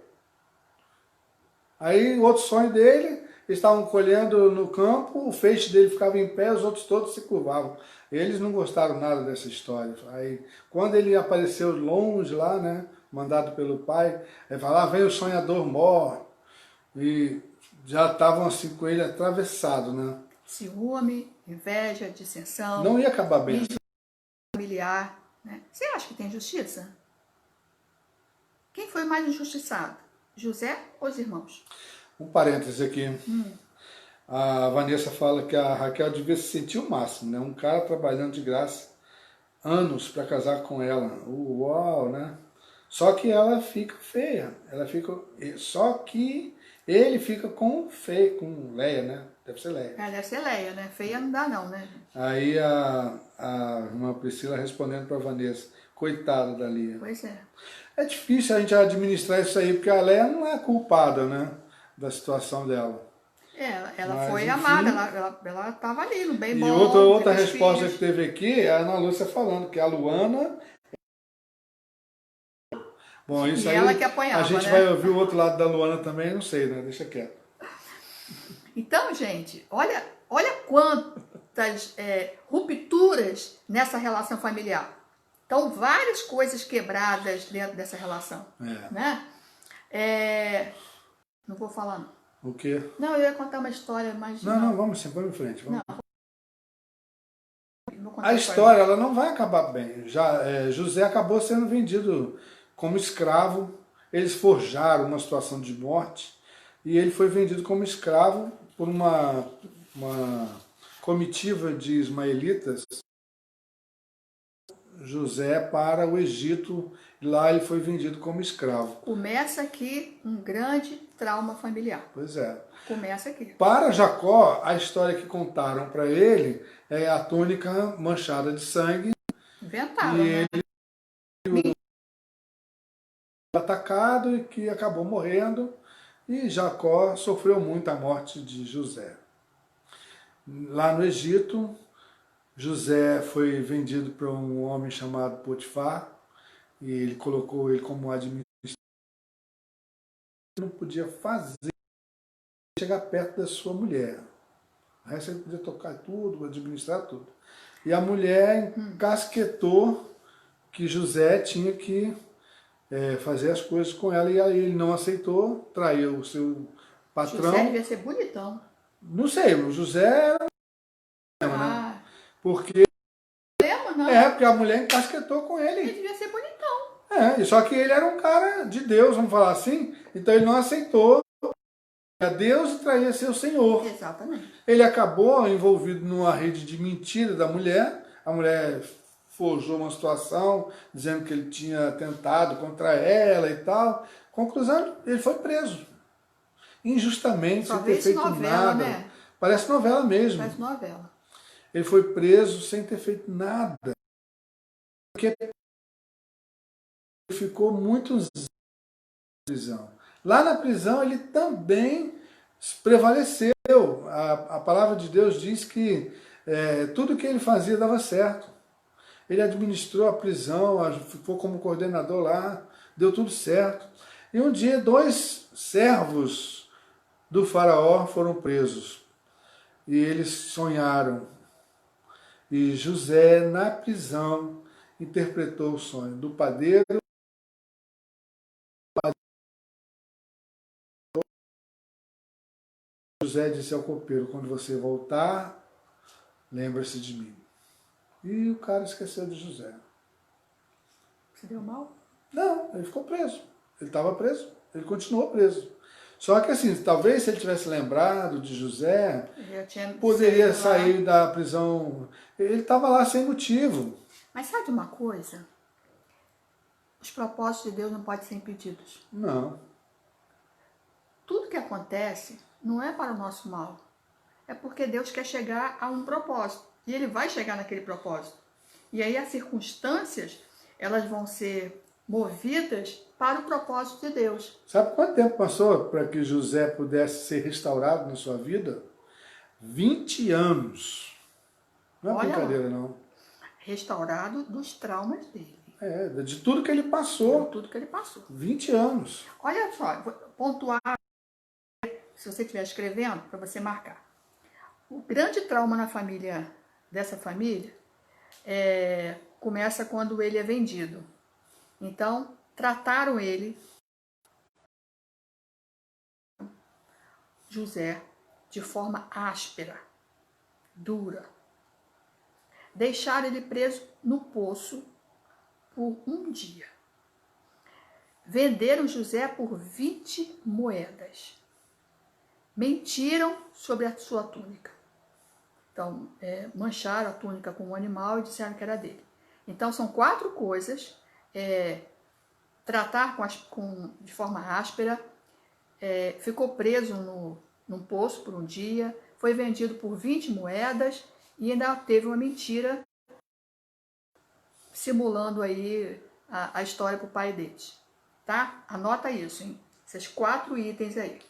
Aí o outro sonho dele, eles estavam colhendo no campo, o feixe dele ficava em pé, os outros todos se curvavam. Eles não gostaram nada dessa história. Aí quando ele apareceu longe lá, né, mandado pelo pai, ele falou, lá vem o sonhador mor. E já estavam assim com ele atravessado, né? Ciúme, inveja, dissensão, Não ia acabar bem. familiar. Né? Você acha que tem justiça? Quem foi mais injustiçado? José ou os irmãos? Um parêntese aqui. A Vanessa fala que a Raquel devia se sentir o máximo, né? Um cara trabalhando de graça anos para casar com ela. Uau, né? Só que ela fica feia. Ela fica. Só que ele fica com Leia, né? Deve ser Leia. Deve ser Leia, né? Feia não dá não, né? Aí a irmã Priscila respondendo para a Vanessa, coitada da Lia. Pois é. É difícil a gente administrar isso aí, porque a Leia não é culpada, né? Da situação dela. Ela Mas, foi enfim, amada, ela estava ali, no bem E bom. outra teve resposta filhos. que teve aqui é a Ana Lúcia falando que a Luana. Bom, isso E aí ela que apanhava, a gente né? vai ouvir o outro lado da Luana também, não sei, né? Deixa quieto. Então, gente, olha quantas rupturas nessa relação familiar. Então, várias coisas quebradas dentro dessa relação. Né? Não vou falar, não. O quê? Não, eu ia contar uma história, mas... Não, vamos sim, vamos em frente. Vamos. Não contar A história ela não vai acabar bem. José acabou sendo vendido como escravo. Eles forjaram uma situação de morte e ele foi vendido como escravo por uma comitiva de ismaelitas. José para o Egito, e lá ele foi vendido como escravo. Começa aqui um grande trauma familiar. Pois é. Começa aqui. Para Jacó, a história que contaram para ele é a túnica manchada de sangue. Inventaram, E né? ele atacado e que acabou morrendo. E Jacó sofreu muito a morte de José. Lá no Egito, José foi vendido para um homem chamado Potifar. E ele colocou ele como administrador. Não podia fazer chegar perto da sua mulher. O resto ele podia tocar tudo, administrar tudo. E a mulher encasquetou que José tinha que fazer as coisas com ela, e aí ele não aceitou, traiu o seu patrão. José devia ser bonitão. Não sei, o José era né? Porque porque a mulher encasquetou com Ele ele. devia ser bonitão. Só que ele era um cara de Deus, vamos falar assim, então ele não aceitou a Deus e traía seu senhor. Exatamente. Ele acabou envolvido numa rede de mentira da mulher. A mulher forjou uma situação dizendo que ele tinha tentado contra ela e tal. Conclusão, ele foi preso. Injustamente, sem ter feito novela, nada. Né? Parece novela mesmo. Parece novela. Ele foi preso sem ter feito nada. Porque ele ficou muitos anos na prisão. Lá na prisão ele também prevaleceu. A palavra de Deus diz que tudo que ele fazia dava certo. Ele administrou a prisão, ficou como coordenador lá, deu tudo certo. E um dia 2 servos do faraó foram presos. E eles sonharam. E José, na prisão, interpretou o sonho do padeiro. José disse ao copeiro, quando você voltar, lembra-se de mim. E o cara esqueceu de José. Se deu mal? Não, ele ficou preso. Ele estava preso, ele continuou preso. Só que assim, talvez se ele tivesse lembrado de José, poderia sair da prisão. Ele estava lá sem motivo. Mas sabe uma coisa? Os propósitos de Deus não podem ser impedidos. Não. Tudo que acontece não é para o nosso mal. É porque Deus quer chegar a um propósito. E Ele vai chegar naquele propósito. E aí as circunstâncias, elas vão ser movidas para o propósito de Deus. Sabe quanto tempo passou para que José pudesse ser restaurado na sua vida? 20 anos. Não é brincadeira, não. Restaurado dos traumas dele. De tudo que ele passou. Tudo que ele passou. 20 anos. Olha só, vou pontuar, se você estiver escrevendo, para você marcar. O grande trauma na família, dessa família, começa quando ele é vendido. Então, trataram ele, José, de forma áspera, dura. Deixaram ele preso no poço por um dia. Venderam José por 20 moedas. Mentiram sobre a sua túnica. Então, mancharam a túnica com um animal e disseram que era dele. Então, são 4 coisas. Tratar de forma áspera, ficou preso num poço por um dia, foi vendido por 20 moedas e ainda teve uma mentira simulando aí a história para o pai deles. Tá? Anota isso, hein? Esses 4 itens aí.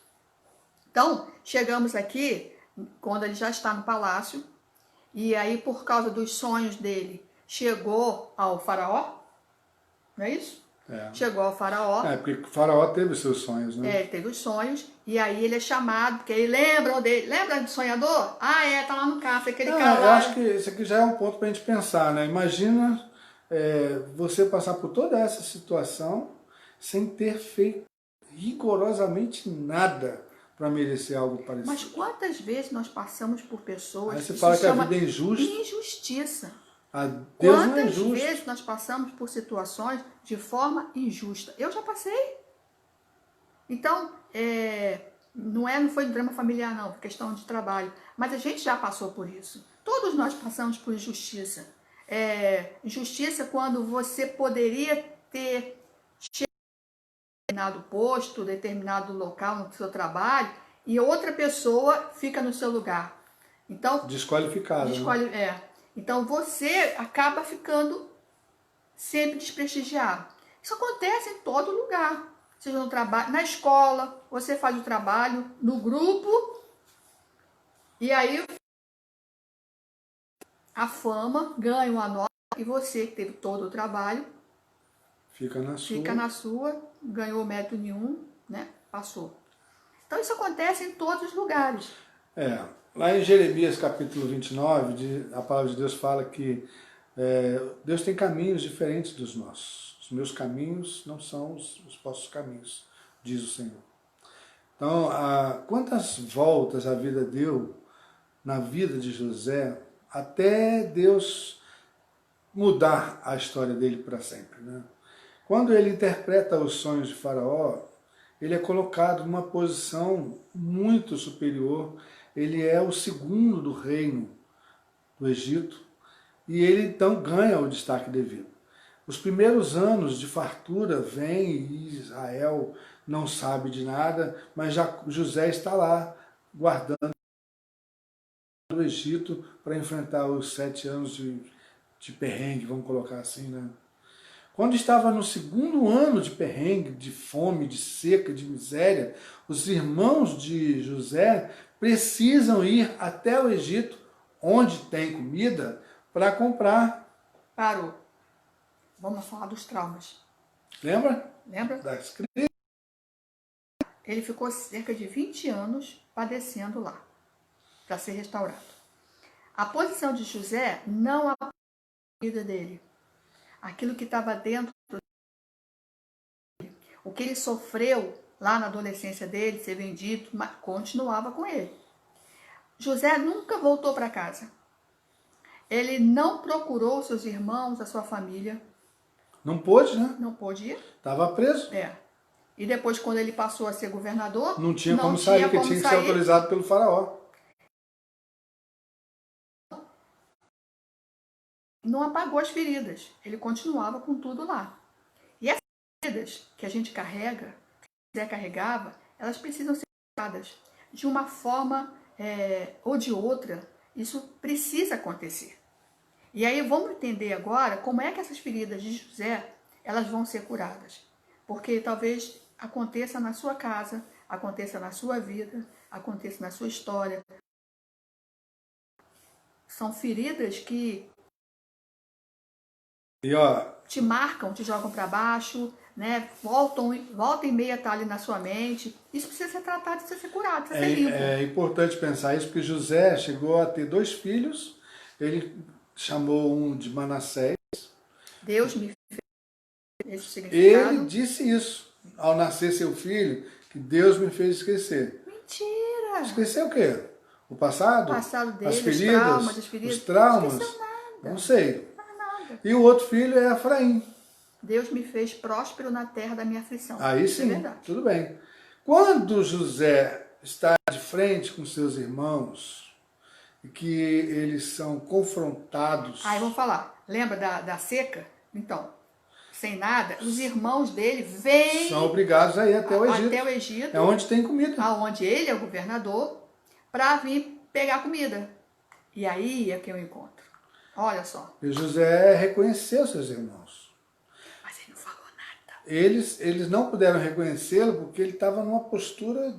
Então, chegamos aqui, quando ele já está no palácio, e aí, por causa dos sonhos dele, chegou ao faraó, não é isso? Chegou ao faraó. Porque o faraó teve os seus sonhos, né? Ele teve os sonhos, e aí ele é chamado, porque aí lembram dele. Lembra do sonhador? Tá lá no café, aquele cara Eu lá. acho que isso aqui já é um ponto pra gente pensar, né? Imagina você passar por toda essa situação sem ter feito rigorosamente nada para merecer algo parecido. Mas quantas vezes nós passamos por pessoas aí você fala que a vida é injusta? Injustiça. Deus não é Quantas justo. vezes nós passamos por situações de forma injusta? Eu já passei. Então, não foi um drama familiar, não, questão de trabalho. Mas a gente já passou por isso. Todos nós passamos por injustiça. Injustiça quando você poderia ter chegado a determinado posto, determinado local no seu trabalho, e outra pessoa fica no seu lugar. Então, desqualificado. Né? Então você acaba ficando sempre desprestigiado. Isso acontece em todo lugar. Seja no trabalho, na escola, você faz o trabalho no grupo, e aí a fama ganha uma nota, e você que teve todo o trabalho fica na sua, ganhou mérito nenhum, né? Passou. Então isso acontece em todos os lugares. Lá em Jeremias capítulo 29, a palavra de Deus fala que Deus tem caminhos diferentes dos nossos. Os meus caminhos não são os vossos caminhos, diz o Senhor. Então, quantas voltas a vida deu na vida de José até Deus mudar a história dele para sempre, né? Quando ele interpreta os sonhos de Faraó, ele é colocado numa posição muito superior. Ele é o segundo do reino do Egito e ele então ganha o destaque devido. Os primeiros anos de fartura vêm e Israel não sabe de nada, mas já José está lá guardando o Egito para enfrentar os 7 anos de perrengue, vamos colocar assim, né? Quando estava no segundo ano de perrengue, de fome, de seca, de miséria, os irmãos de José precisam ir até o Egito, onde tem comida, para comprar. Parou. Vamos falar dos traumas. Lembra? Das crises. Ele ficou cerca de 20 anos padecendo lá, para ser restaurado. A posição de José não apoiou a vida dele. Aquilo que estava dentro dele, o que ele sofreu lá na adolescência dele, ser vendido, mas continuava com ele. José nunca voltou para casa. Ele não procurou seus irmãos, a sua família. Não pôde, né? Não pôde ir. Estava preso. E depois, quando ele passou a ser governador, não tinha como sair, porque tinha que ser autorizado pelo faraó. Não apagou as feridas. Ele continuava com tudo lá. E essas feridas que a gente carrega, que José carregava, elas precisam ser tratadas de uma forma ou de outra. Isso precisa acontecer. E aí vamos entender agora como é que essas feridas de José, elas vão ser curadas. Porque talvez aconteça na sua casa, aconteça na sua vida, aconteça na sua história. São feridas que E ó, te marcam, te jogam para baixo, né? Volta e meia tá ali na sua mente. Isso precisa ser tratado, precisa ser curado, precisa ser limpo. é importante pensar isso, porque José chegou a ter 2 filhos, ele chamou um de Manassés. Deus me fez esse significado. Ele disse isso, ao nascer seu filho, que Deus me fez esquecer. Mentira! Esquecer o quê? O passado? O passado dele, as os feridas? traumas, as feridas. Os traumas? Não esqueceu nada. Não sei. Nada. E o outro filho é Efraim. Deus me fez próspero na terra da minha aflição. Aí Isso sim, é verdade. tudo bem. Quando José está de frente com seus irmãos, e que eles são confrontados... Aí vamos falar. Lembra da seca? Então, sem nada, os irmãos dele vêm... São obrigados a ir até o Egito. Até o Egito. É onde tem comida. Aonde ele é o governador, para vir pegar comida. E aí é que eu encontro. Olha só. E José reconheceu seus irmãos. Mas ele não falou nada. Eles não puderam reconhecê-lo porque ele estava numa postura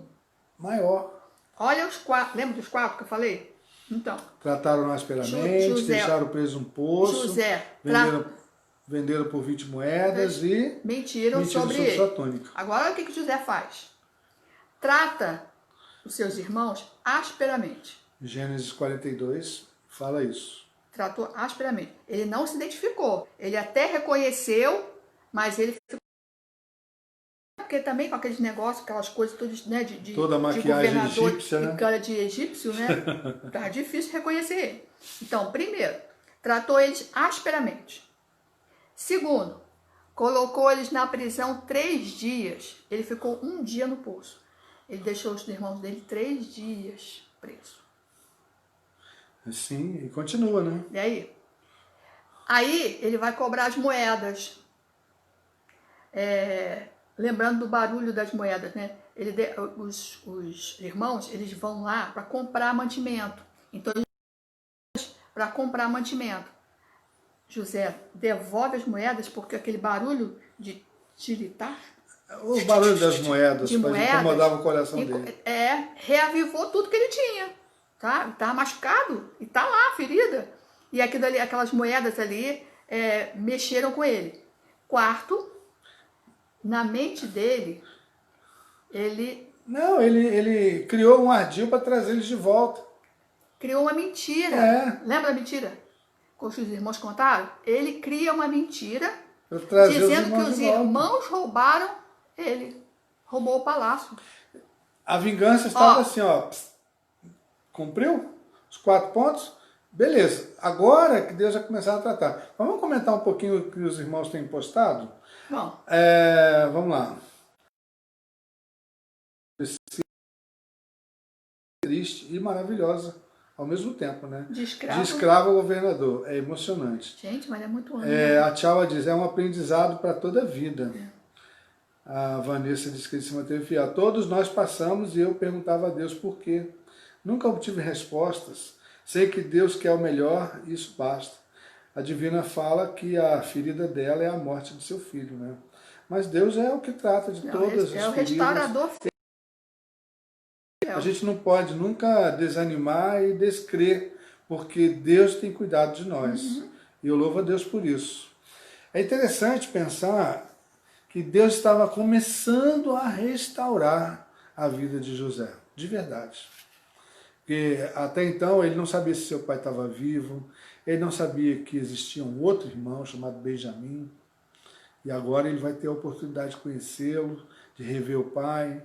maior. Olha os 4. Lembra dos 4 que eu falei? Então. Trataram asperamente, deixaram preso um poço, José venderam por 20 moedas e mentiram sobre ele. Sua túnica. Agora o que José faz? Trata os seus irmãos asperamente. Gênesis 42 fala isso. Tratou asperamente. Ele não se identificou. Ele até reconheceu, mas ele ficou... Porque também com aqueles negócios, aquelas coisas todas, né, toda a maquiagem de governador egípcia, né? E cara de egípcio, né? Tá difícil reconhecer ele. Então, primeiro, tratou eles asperamente. Segundo, colocou eles na prisão 3 dias. Ele ficou 1 dia no poço. Ele deixou os irmãos dele 3 dias preso. Sim, e continua, né? E aí? Aí ele vai cobrar as moedas. Lembrando do barulho das moedas, né? Os irmãos, eles vão lá para comprar mantimento. Então, para comprar mantimento. José devolve as moedas porque aquele barulho de tiritar... O barulho das moedas, incomodava o coração dele. Reavivou tudo que ele tinha. Tá? Estava machucado e tá lá, ferida. E aquelas moedas ali mexeram com ele. Quarto, na mente dele, ele... Não, ele criou um ardil para trazer eles de volta. Criou uma mentira. Lembra da mentira? Que os irmãos contaram? Ele cria uma mentira dizendo que os irmãos roubaram ele. Roubou o palácio. A vingança estava assim, ó... Cumpriu os 4 pontos? Beleza. Agora que Deus vai começar a tratar. Vamos comentar um pouquinho o que os irmãos têm postado? Bom. Vamos lá. Triste e maravilhosa ao mesmo tempo, né? De escravo ao governador. É emocionante. Gente, mas é muito ano. A Tchaua diz, é um aprendizado para toda a vida. A Vanessa diz que ele se manteve fiel. Todos nós passamos e eu perguntava a Deus por quê. Nunca obtive respostas. Sei que Deus quer o melhor, isso basta. A Divina fala que a ferida dela é a morte de seu filho, né? Mas Deus é o que trata de todas as feridas. É o restaurador. A gente não pode nunca desanimar e descrer, porque Deus tem cuidado de nós. E eu louvo a Deus por isso. É interessante pensar que Deus estava começando a restaurar a vida de José, de verdade. Porque até então ele não sabia se seu pai estava vivo, ele não sabia que existia um outro irmão chamado Benjamim, e agora ele vai ter a oportunidade de conhecê-lo, de rever o pai,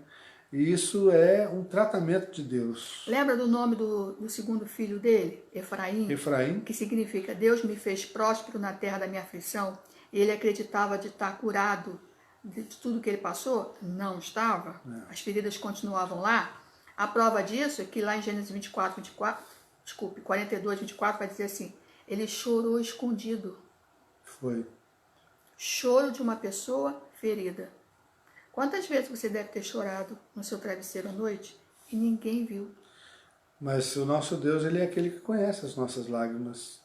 e isso é um tratamento de Deus. Lembra do nome do segundo filho dele? Efraim? Efraim. Que significa, Deus me fez próspero na terra da minha aflição. Ele acreditava de estar curado de tudo que ele passou? Não estava. As feridas continuavam lá. A prova disso é que lá em Gênesis 42, 24, vai dizer assim, ele chorou escondido. Foi. Choro de uma pessoa ferida. Quantas vezes você deve ter chorado no seu travesseiro à noite e ninguém viu? Mas o nosso Deus, ele é aquele que conhece as nossas lágrimas.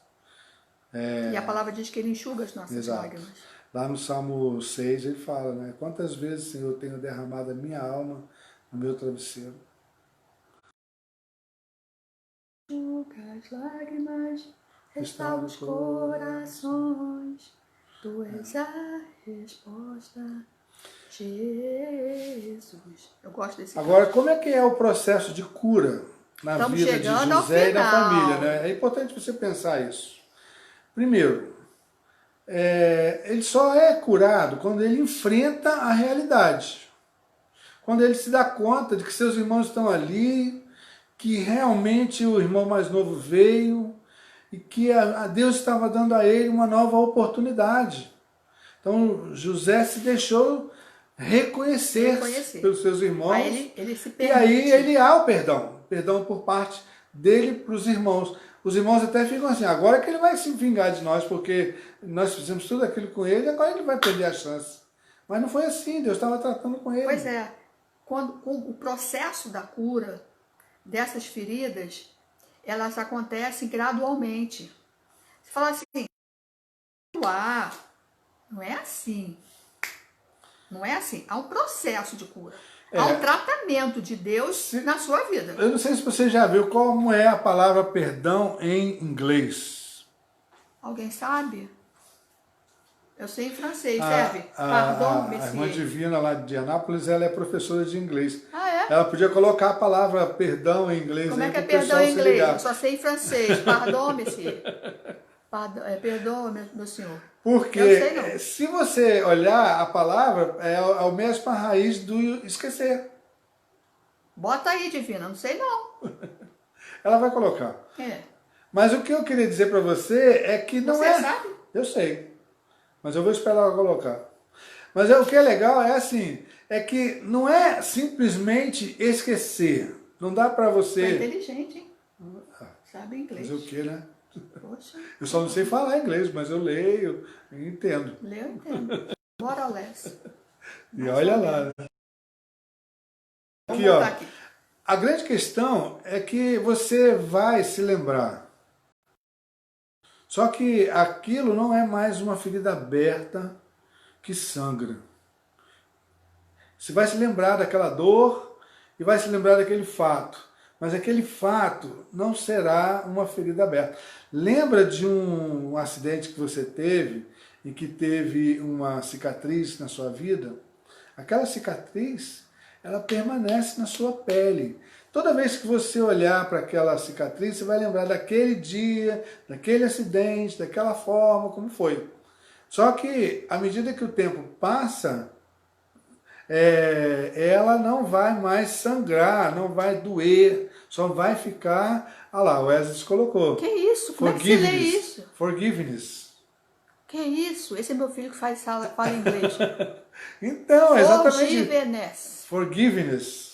E a palavra diz que ele enxuga as nossas lágrimas. Lá no Salmo 6 ele fala, né? Quantas vezes, Senhor, eu tenho derramado a minha alma no meu travesseiro. Enxuga as lágrimas, restaura os corações. Tu és a resposta, Jesus. Eu gosto desse Agora, como é que é o processo de cura na Estamos vida de chegando ao José e da final. família, né? É importante você pensar isso. Primeiro, ele só é curado quando ele enfrenta a realidade. Quando ele se dá conta de que seus irmãos estão ali, que realmente o irmão mais novo veio e que a Deus estava dando a ele uma nova oportunidade. Então José se deixou reconhecer pelos seus irmãos. Aí ele se e permite. aí ele há o perdão por parte dele para os irmãos. Os irmãos até ficam assim, agora que ele vai se vingar de nós, porque nós fizemos tudo aquilo com ele, agora ele vai perder a chance. Mas não foi assim, Deus estava tratando com ele. Pois é, com o processo da cura dessas feridas, elas acontecem gradualmente. Você fala assim, não é assim. Não é assim. Há um processo de cura. Há um tratamento de Deus na sua vida. Eu não sei se você já viu como é a palavra perdão em inglês. Alguém sabe? Eu sei em francês, serve? A irmã Divina lá de Anápolis, ela é professora de inglês. Ah, é? Ela podia colocar a palavra perdão em inglês. Como aí é que é pro perdão pessoal em se inglês? ligar. Eu só sei em francês. Pardon, monsieur. Perdão, meu senhor. Porque Eu sei não. se você olhar a palavra, é a mesma raiz do esquecer. Bota aí, Divina. Não sei não. Ela vai colocar. É. Mas o que eu queria dizer para você é que não Você é... sabe? Eu sei. Mas eu vou esperar ela colocar. Mas o que é legal é assim, é que não é simplesmente esquecer. Não dá para você... É inteligente, hein? Sabe inglês. Fazer o quê, né? Poxa. Eu só não sei falar inglês, mas eu leio e entendo. Leu, entendo. More or less. E olha lá. Vamos Aqui, ó. voltar aqui. A grande questão é que você vai se lembrar. Só que aquilo não é mais uma ferida aberta que sangra. Você vai se lembrar daquela dor e vai se lembrar daquele fato. Mas aquele fato não será uma ferida aberta. Lembra de um acidente que você teve e que teve uma cicatriz na sua vida? Aquela cicatriz, ela permanece na sua pele. Toda vez que você olhar para aquela cicatriz, você vai lembrar daquele dia, daquele acidente, daquela forma, como foi. Só que, à medida que o tempo passa, ela não vai mais sangrar, não vai doer, só vai ficar... Olha lá, o Wesley colocou. Que isso? Como é que você lê isso? Forgiveness. Que isso? Esse é meu filho que fala inglês. Então, exatamente. Forgiveness. Forgiveness.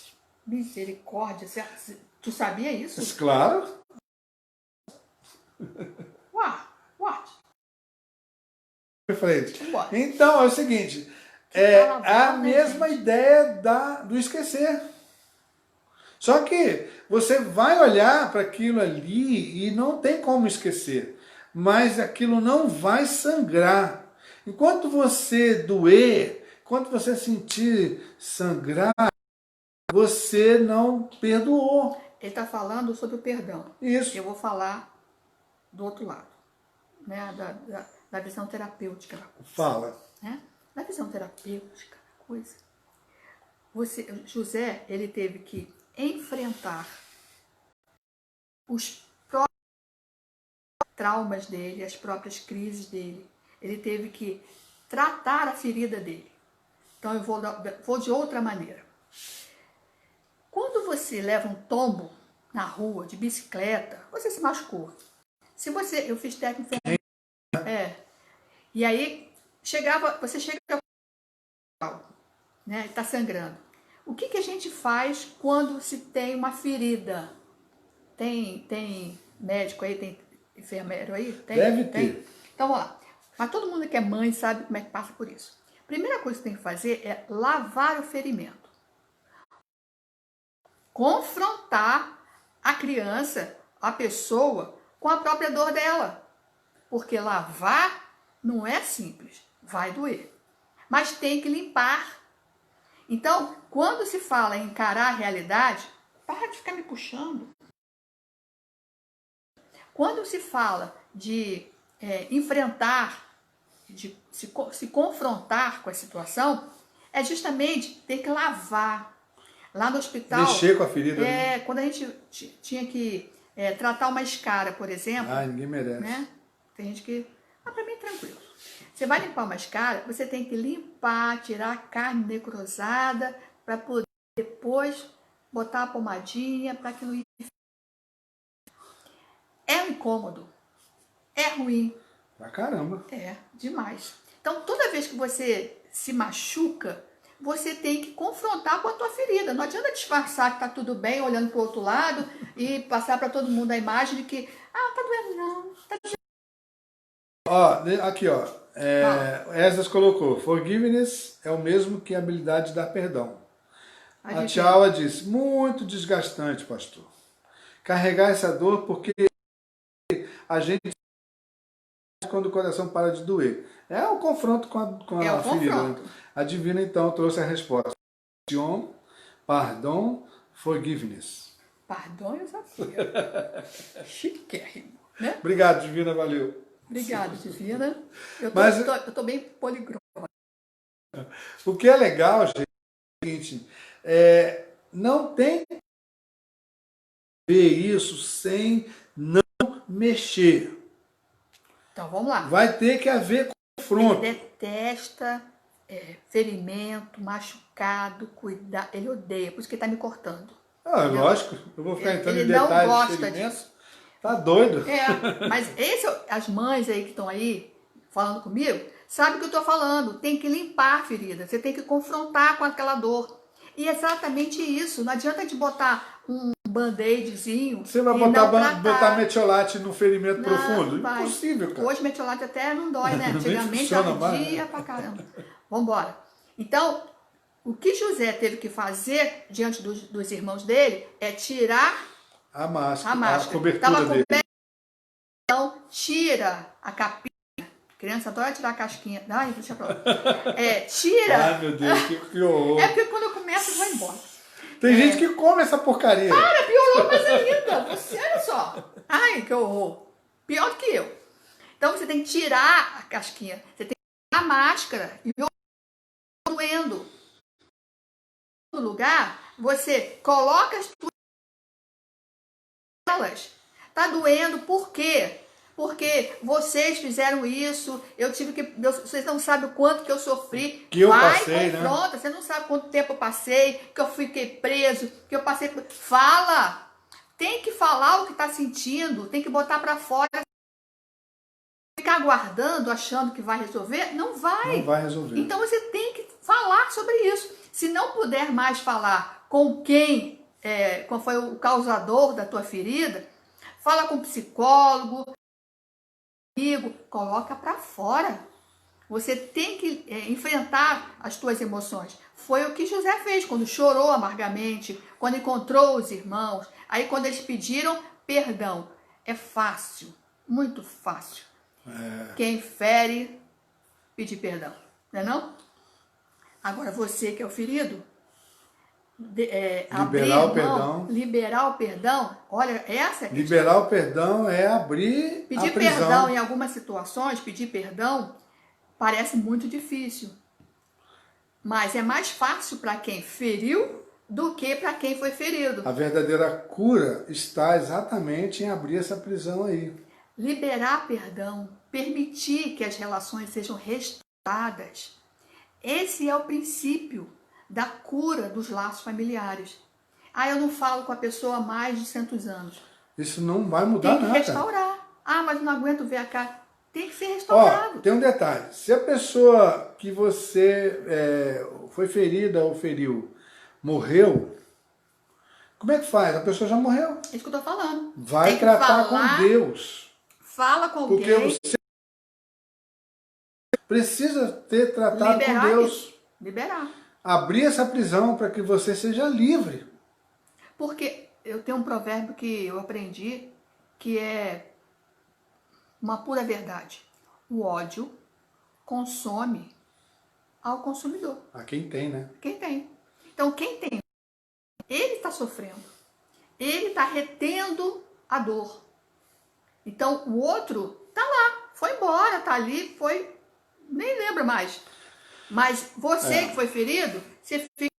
Misericórdia. Tu sabia isso? Mas, claro. What? Então, é o seguinte, a mesma ideia do esquecer. Só que você vai olhar para aquilo ali e não tem como esquecer, mas aquilo não vai sangrar. Enquanto você doer, enquanto você sentir sangrar, você não perdoou. Ele está falando sobre o perdão. Isso. Eu vou falar do outro lado, né? Da visão terapêutica. Fala. Né? Na visão terapêutica, coisa. José, ele teve que enfrentar os próprios traumas dele, as próprias crises dele. Ele teve que tratar a ferida dele. Então eu vou de outra maneira. Quando você leva um tombo na rua, de bicicleta, você se machucou. Eu fiz técnica. E aí, você chega, né, está sangrando. O que a gente faz quando se tem uma ferida? Tem médico aí, tem enfermeiro aí? Deve ter. Então, vamos lá. Mas todo mundo que é mãe sabe como é que passa por isso. Primeira coisa que tem que fazer é lavar o ferimento. Confrontar a criança, a pessoa, com a própria dor dela. Porque lavar não é simples, vai doer. Mas tem que limpar. Então, quando se fala em encarar a realidade, para de ficar me puxando. Quando se fala de enfrentar, se confrontar com a situação é justamente ter que lavar. Lá no hospital... Mexer com a ferida. Né? Quando a gente tinha que tratar uma escara, por exemplo... Ninguém merece. Né? Tem gente que... pra mim é tranquilo. Você vai limpar uma escara, você tem que limpar, tirar a carne necrosada, para poder depois botar a pomadinha, para que não... É um incômodo. É ruim. Pra caramba. É, demais. Então, toda vez que você se machuca, você tem que confrontar com a tua ferida. Não adianta disfarçar que tá tudo bem, olhando pro outro lado e passar para todo mundo a imagem de que, tá doendo não, tá doendo. Aqui, Esdras colocou, forgiveness é o mesmo que a habilidade de dar perdão. A Tchaua disse, muito desgastante, pastor. Carregar essa dor porque a gente quando o coração para de doer. É o confronto com a ferida. Confronto. A Divina, então, trouxe a resposta. Pardon, forgiveness. Pardon, eu sabia. Chiquérrimo, né? Obrigado, Divina, valeu. Obrigado, Divina. Eu tô bem poliglota. O que é legal, gente, é o seguinte, não tem que ver isso sem não mexer. Então, vamos lá. Vai ter que haver confronto. Ele detesta ferimento, machucado, cuidar. Ele odeia, por isso que ele tá me cortando. Lógico, eu vou ficar entrando em não detalhes gosta de ferimento. disso. Tá doido. Mas as mães aí que estão aí falando comigo, sabem o que eu tô falando. Tem que limpar a ferida, você tem que confrontar com aquela dor. E é exatamente isso. Não adianta de botar um band-aidzinho. Você vai botar metiolate no ferimento profundo? Impossível, cara. Hoje metiolate até não dói, né? Antigamente ardia pra caramba. Vambora. Então, o que José teve que fazer diante dos irmãos dele é tirar a máscara. A cobertura tava dele. Então, tira a capinha. Criança adora tirar a casquinha. Ai, deixa pra lá. Tira. Ai, meu Deus, que horror. É porque quando eu começo, vai embora. Tem gente que come essa porcaria. Para, piorou mais ainda. Você, olha só. Ai, que horror. Pior do que eu. Então, você tem que tirar a casquinha. Você tem que tirar a máscara. E doendo. No lugar, você coloca as tuas elas. Tá doendo, por quê? Porque vocês fizeram isso, vocês não sabem o quanto que eu sofri. Que eu passei, confronta, né? Você não sabe quanto tempo eu passei, que eu fiquei preso, que eu passei por... Fala! Tem que falar o que tá sentindo, tem que botar pra fora. Ficar aguardando, achando que vai resolver, não vai. Não vai resolver. Então você tem que falar sobre isso. Se não puder mais falar com quem foi o causador da tua ferida, fala com um psicólogo, amigo, coloca para fora. Você tem que enfrentar as tuas emoções. Foi o que José fez quando chorou amargamente, quando encontrou os irmãos. Aí quando eles pediram perdão, é fácil, muito fácil. Quem fere, pedir perdão, não é não? Agora você que é o ferido, liberar o perdão, olha, essa... Liberar o perdão é abrir pedir a prisão. Perdão em algumas situações, pedir perdão parece muito difícil. Mas é mais fácil para quem feriu do que para quem foi ferido. A verdadeira cura está exatamente em abrir essa prisão aí. Liberar perdão, permitir que as relações sejam restauradas. Esse é o princípio da cura dos laços familiares. Eu não falo com a pessoa há mais de 100 anos. Isso não vai mudar nada. Tem que restaurar. Mas não aguento ver a cara. Tem que ser restaurado. Tem um detalhe. Se a pessoa que você foi ferida ou feriu morreu, como é que faz? A pessoa já morreu. É isso que eu tô falando. Vai tratar com Deus. Fala com alguém. Porque você precisa ter tratado com Deus. Isso. Liberar. Abrir essa prisão para que você seja livre. Porque eu tenho um provérbio que eu aprendi, que é uma pura verdade. O ódio consome ao consumidor. A quem tem, né? Quem tem. Então, quem tem, ele está sofrendo. Ele está retendo a dor. Então, o outro está lá, foi embora, está ali, foi nem lembra mais. Mas você que foi ferido, você fica...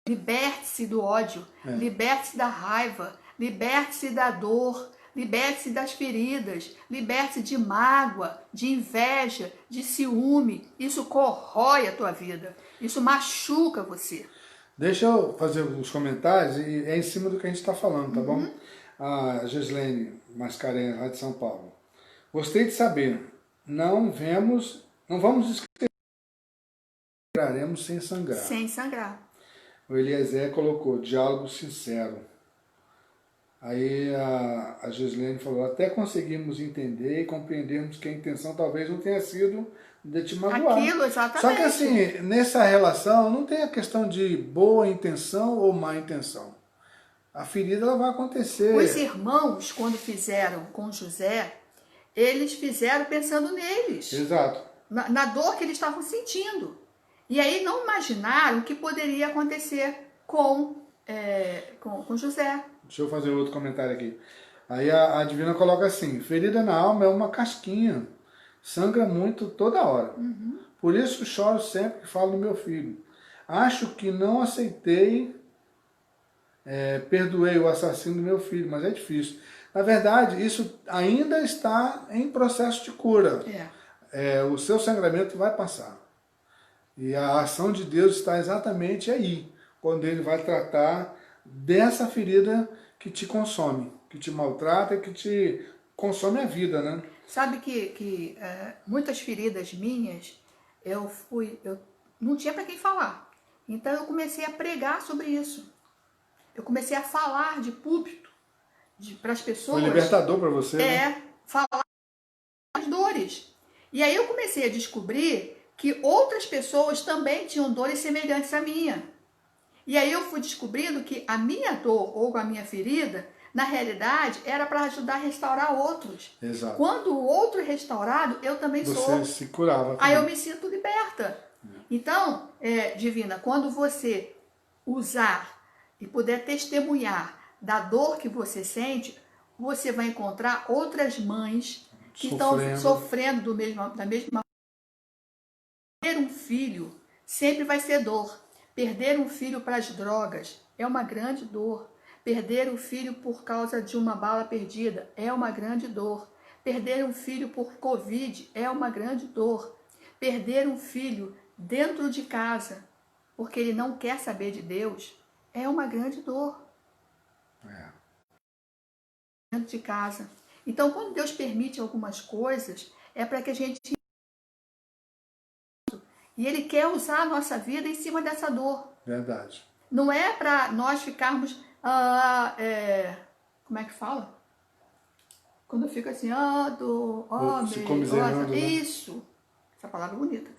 Liberte-se do ódio, liberte-se da raiva, liberte-se da dor, liberte-se das feridas, liberte-se de mágoa, de inveja, de ciúme. Isso corrói a tua vida, isso machuca você. Deixa eu fazer os comentários e é em cima do que a gente está falando, tá bom? A Gislene Mascarenhas, lá de São Paulo. Gostei de saber, não vamos esquecer, sangraremos sem sangrar. Sem sangrar. O Eliezer colocou, diálogo sincero. Aí a Gislene falou, até conseguimos entender e compreendermos que a intenção talvez não tenha sido de te magoar. Aquilo, exatamente. Só que assim, nessa relação não tem a questão de boa intenção ou má intenção. A ferida ela vai acontecer. Os irmãos, quando fizeram com José, eles fizeram pensando neles. Exato. Na dor que eles estavam sentindo. E aí não imaginaram o que poderia acontecer com José. Deixa eu fazer outro comentário aqui. Aí a Divina coloca assim, ferida na alma é uma casquinha, sangra muito toda hora. Por isso choro sempre que falo do meu filho. Acho que não aceitei, perdoei o assassino do meu filho, mas é difícil. Na verdade, isso ainda está em processo de cura. O seu sangramento vai passar. E a ação de Deus está exatamente aí, quando Ele vai tratar dessa ferida que te consome, que te maltrata, que te consome a vida, né? Sabe que muitas feridas minhas, eu não tinha para quem falar. Então eu comecei a pregar sobre isso. Eu comecei a falar de púlpito para as pessoas. Foi libertador para você, né? Falar das dores. E aí eu comecei a descobrir que outras pessoas também tinham dores semelhantes à minha. E aí eu fui descobrindo que a minha dor ou a minha ferida, na realidade, era para ajudar a restaurar outros. Exato. Quando o outro é restaurado, eu também sou. Você se curava. Aí eu me sinto liberta. Então, Divina, quando você usar e puder testemunhar da dor que você sente, você vai encontrar outras mães que estão sofrendo da mesma. Perder um filho sempre vai ser dor. Perder um filho para as drogas é uma grande dor. Perder um filho por causa de uma bala perdida é uma grande dor. Perder um filho por Covid é uma grande dor. Perder um filho dentro de casa porque ele não quer saber de Deus é uma grande dor. Dentro de casa. Então, quando Deus permite algumas coisas, é para que a gente... E Ele quer usar a nossa vida em cima dessa dor. Verdade. Não é para nós ficarmos... como é que fala? Quando eu fico assim... se comiserando, né? Isso. Essa palavra é bonita.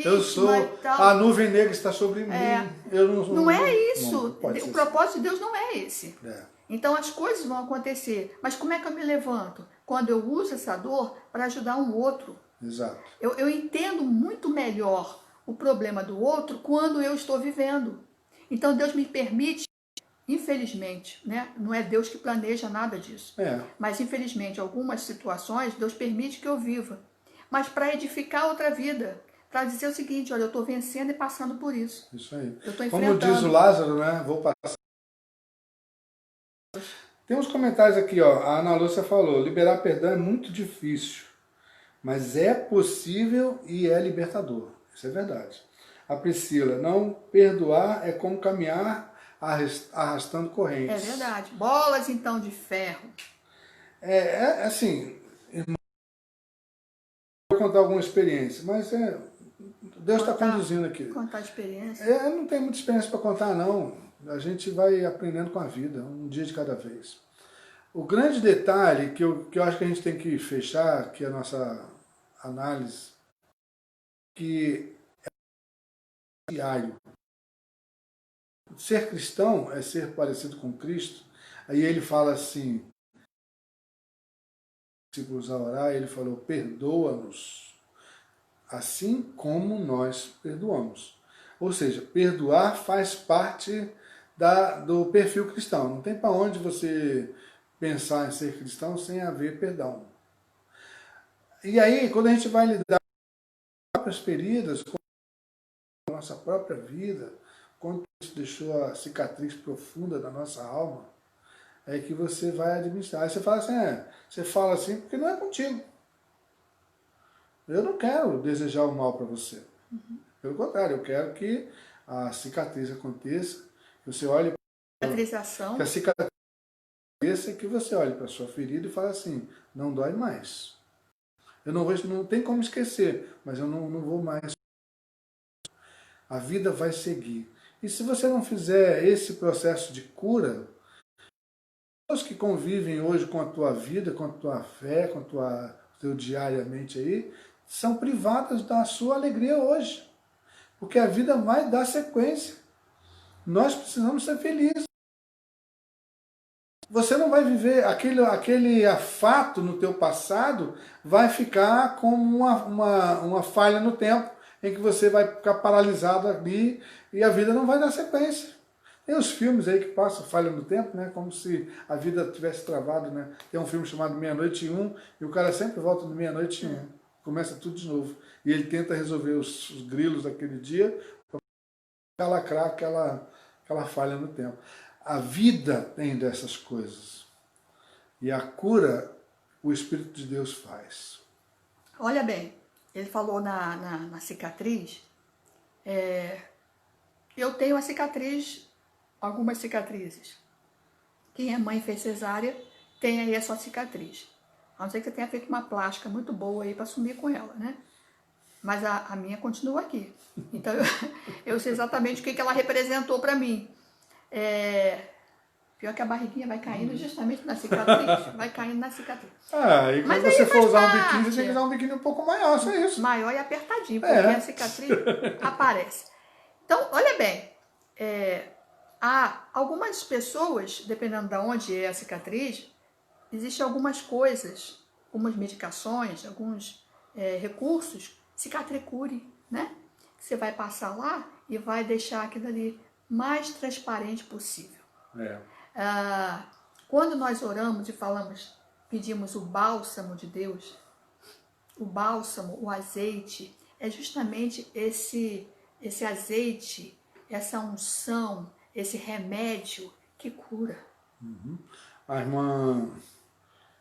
Eu sou a nuvem negra está sobre mim. Não é isso. Não, o propósito de Deus não é esse. É. Então as coisas vão acontecer. Mas como é que eu me levanto? Quando eu uso essa dor para ajudar um outro. Exato. Eu entendo muito melhor o problema do outro quando eu estou vivendo. Então Deus me permite, infelizmente, né? Não é Deus que planeja nada disso. Mas infelizmente, algumas situações, Deus permite que eu viva. Mas para edificar outra vida. Para dizer o seguinte, olha, eu estou vencendo e passando por isso. Isso aí. Eu estou enfrentando. Como diz o Lázaro, né? Vou passar. Tem uns comentários aqui, ó. A Ana Lúcia falou, liberar perdão é muito difícil, mas é possível e é libertador. Isso é verdade. A Priscila, não perdoar é como caminhar arrastando correntes. É verdade. Bolas, então, de ferro. Assim, irmão, vou contar alguma experiência, mas Deus está conduzindo aqui. Contar experiência. Eu não tenho muita experiência para contar, não. A gente vai aprendendo com a vida, um dia de cada vez. O grande detalhe que eu acho que a gente tem que fechar, que é a nossa análise, que é diário. Ser cristão é ser parecido com Cristo. Aí ele fala assim, se a orar, ele falou, perdoa-nos, assim como nós perdoamos. Ou seja, perdoar faz parte do perfil cristão. Não tem para onde você pensar em ser cristão sem haver perdão. E aí, quando a gente vai lidar com as próprias feridas, com a nossa própria vida, quando isso deixou a cicatriz profunda da nossa alma, é que você vai administrar. Aí você fala assim, você fala assim porque não é contigo. Eu não quero desejar o mal para você. Pelo contrário, eu quero que a cicatriz aconteça, que você olhe Cicatrização. que a cicatriz aconteça, que você olhe para a sua ferida e fale assim, não dói mais. Eu não tem como esquecer, mas eu não vou mais. A vida vai seguir. E se você não fizer esse processo de cura, os que convivem hoje com a tua vida, com a tua fé, com o teu diariamente aí, são privadas da sua alegria hoje. Porque a vida vai dar sequência. Nós precisamos ser felizes. Você não vai viver aquele fato no teu passado, vai ficar como uma falha no tempo, em que você vai ficar paralisado ali e a vida não vai dar sequência. Tem os filmes aí que passam falha no tempo, né? Como se a vida tivesse travado, né? Tem um filme chamado Meia-Noite e Um, e o cara sempre volta no Meia-Noite e Um. Começa tudo de novo. E ele tenta resolver os grilos daquele dia para lacrar aquela falha no tempo. A vida tem dessas coisas. E a cura, o Espírito de Deus faz. Olha bem, ele falou na cicatriz. Eu tenho a cicatriz, algumas cicatrizes. Quem é mãe e fez cesárea, tem aí a sua cicatriz. A não ser que você tenha feito uma plástica muito boa aí para sumir com ela, né? Mas a minha continua aqui. Então eu sei exatamente o que ela representou para mim. Pior que a barriguinha vai caindo justamente na cicatriz. Vai caindo na cicatriz. E quando você for usar um biquíni, você tem que usar um biquíni um pouco maior, só isso. Maior e apertadinho, porque a cicatriz aparece. Então, olha bem, há algumas pessoas, dependendo de onde é a cicatriz, existem algumas coisas, algumas medicações, alguns recursos, cicatricure, né? Você vai passar lá e vai deixar aquilo ali mais transparente possível. Quando nós oramos e falamos, pedimos o bálsamo de Deus, o bálsamo, o azeite, é justamente esse azeite, essa unção, esse remédio que cura. A irmã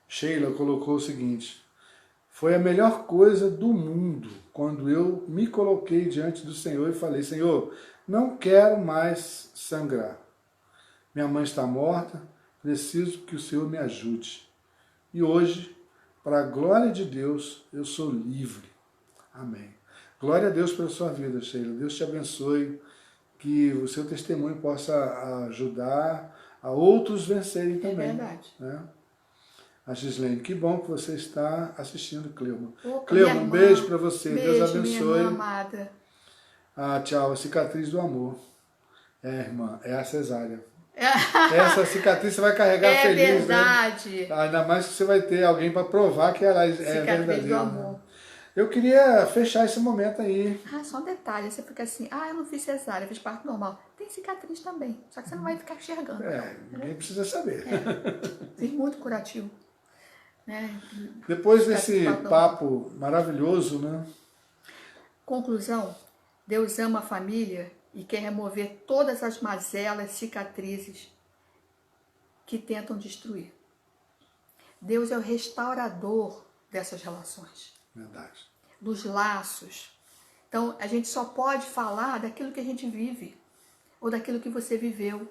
Sheila colocou o seguinte: foi a melhor coisa do mundo quando eu me coloquei diante do Senhor e falei, Senhor, não quero mais sangrar. Minha mãe está morta, preciso que o Senhor me ajude. E hoje, para a glória de Deus, eu sou livre. Amém. Glória a Deus pela sua vida, Sheila. Deus te abençoe, que o seu testemunho possa ajudar a outros vencerem também. É verdade. Né? A Gislene, que bom que você está assistindo, Cleuma. Opa, Cleuma, um beijo para você. Beijo, Deus abençoe. minha irmã amada. Tchau, a cicatriz do amor. Irmã, é a cesárea. Essa cicatriz você vai carregar feliz. É verdade. Né? Ainda mais que você vai ter alguém para provar que ela é verdadeira. Cicatriz do amor. Né? Eu queria fechar esse momento aí. Só um detalhe, você fica assim, eu não fiz cesárea, eu fiz parto normal. Tem cicatriz também, só que você não vai ficar enxergando. Ninguém precisa saber. Fiz muito curativo. Né? Depois desse papo maravilhoso, né? Conclusão, Deus ama a família e quer remover todas as mazelas, cicatrizes que tentam destruir. Deus é o restaurador dessas relações. Verdade. Dos laços. Então, a gente só pode falar daquilo que a gente vive, ou daquilo que você viveu.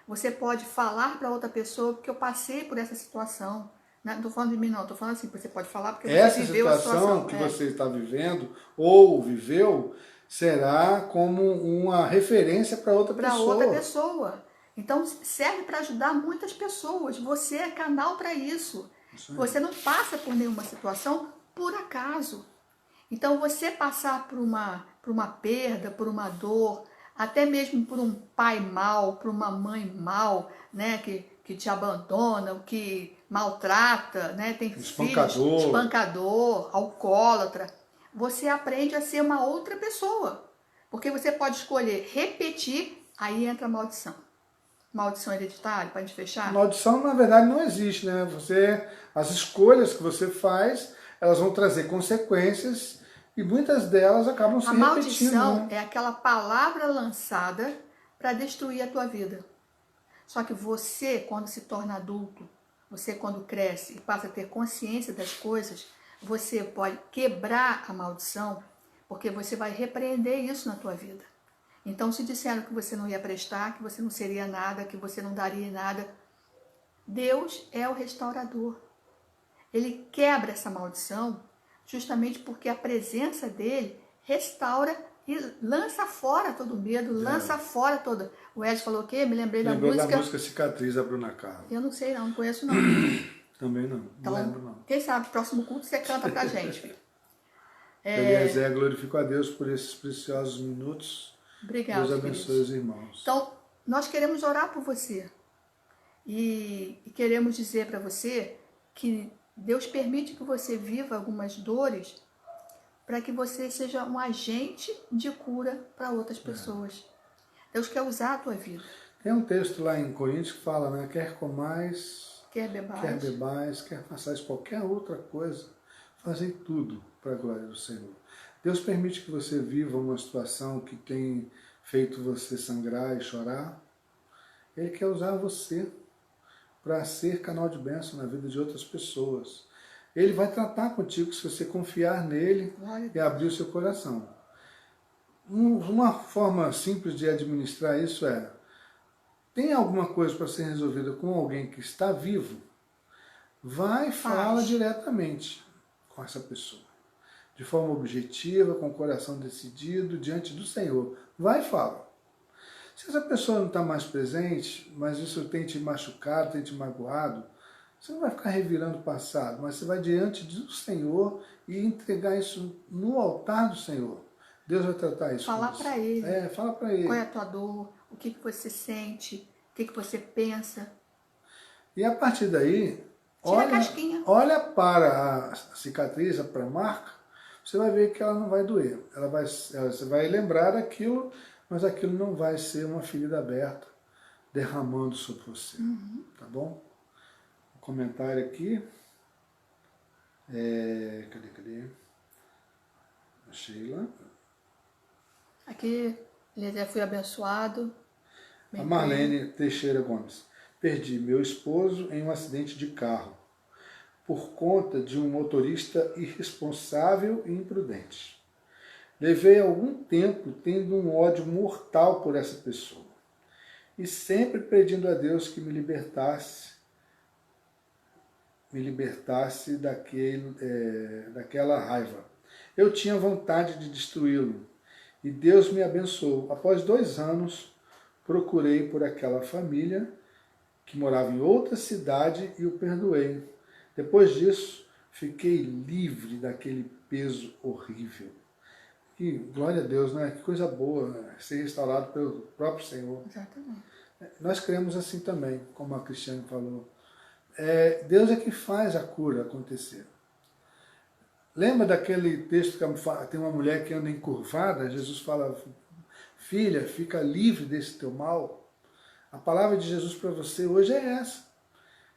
Você pode falar para outra pessoa, porque eu passei por essa situação. Não estou falando de mim, não. Estou falando assim, você pode falar porque você viveu a situação. Essa situação que você está vivendo, ou viveu, será como uma referência para outra pessoa. Para outra pessoa. Então, serve para ajudar muitas pessoas. Você é canal para isso. Você não passa por nenhuma situação por acaso. Então, você passar por uma perda, por uma dor, até mesmo por um pai mau, por uma mãe mau, né, que te abandona, que maltrata, né, tem filhos, espancador, alcoólatra, você aprende a ser uma outra pessoa. Porque você pode escolher repetir, aí entra a maldição. Maldição hereditária, para a gente fechar? Maldição, na verdade, não existe, né? As escolhas que você faz, elas vão trazer consequências e muitas delas acabam se A repetindo. maldição Né? é aquela palavra lançada para destruir a tua vida. Só que você, quando se torna adulto, você quando cresce e passa a ter consciência das coisas, você pode quebrar a maldição, porque você vai repreender isso na tua vida. Então, se disseram que você não ia prestar, que você não seria nada, que você não daria nada, Deus é o restaurador. Ele quebra essa maldição justamente porque a presença dele restaura e lança fora todo medo, lança fora todo... O Ed falou o quê? Me lembrei da Lembrou música... da música Cicatriz, da Bruna Carla. Eu não sei não conheço não. Também não, Então, não lembro não. quem sabe, próximo culto você canta pra gente, filho. Eliezer, glorifico a Deus por esses preciosos minutos. Obrigada, Deus abençoe queridos. os irmãos. Então, nós queremos orar por você. E queremos dizer para você que Deus permite que você viva algumas dores para que você seja um agente de cura para outras pessoas. Deus quer usar a tua vida. Tem um texto lá em Coríntios que fala, né? Quer comais, Quer bebais. quer bebais, quer façais qualquer outra coisa, fazei tudo para a glória do Senhor. Deus permite que você viva uma situação que tem feito você sangrar e chorar. Ele quer usar você para ser canal de bênção na vida de outras pessoas. Ele vai tratar contigo se você confiar nele e abrir o seu coração. Uma forma simples de administrar isso é: tem alguma coisa para ser resolvida com alguém que está vivo? Vai e fala diretamente com essa pessoa. De forma objetiva, com o coração decidido, diante do Senhor. Vai e fala. Se essa pessoa não está mais presente, mas isso tem te machucado, tem te magoado, você não vai ficar revirando o passado, mas você vai diante do Senhor e entregar isso no altar do Senhor. Deus vai tratar isso. Falar para Ele. Fala para Ele. Qual é a tua dor, o que você sente, o que você pensa. E a partir daí, Tira a casquinha. olha para a cicatriz, para a marca, você vai ver que ela não vai doer. Você vai lembrar daquilo, mas aquilo não vai ser uma ferida aberta, derramando sobre você. Tá bom? Um comentário aqui. Cadê? A Sheila. Aqui, Eliezer, fui abençoado. A Marlene Teixeira Gomes. Perdi meu esposo em um acidente de carro, por conta de um motorista irresponsável e imprudente. Levei algum tempo tendo um ódio mortal por essa pessoa e sempre pedindo a Deus que me libertasse daquela raiva. Eu tinha vontade de destruí-lo e Deus me abençoou. Após 2 anos, procurei por aquela família que morava em outra cidade e o perdoei. Depois disso, fiquei livre daquele peso horrível. Que glória a Deus, né? Que coisa boa, né? Ser restaurado pelo próprio Senhor. Exatamente. Nós cremos assim também, como a Cristiane falou. Deus é que faz a cura acontecer. Lembra daquele texto que tem uma mulher que anda encurvada? Jesus fala, filha, fica livre desse teu mal. A palavra de Jesus para você hoje é essa.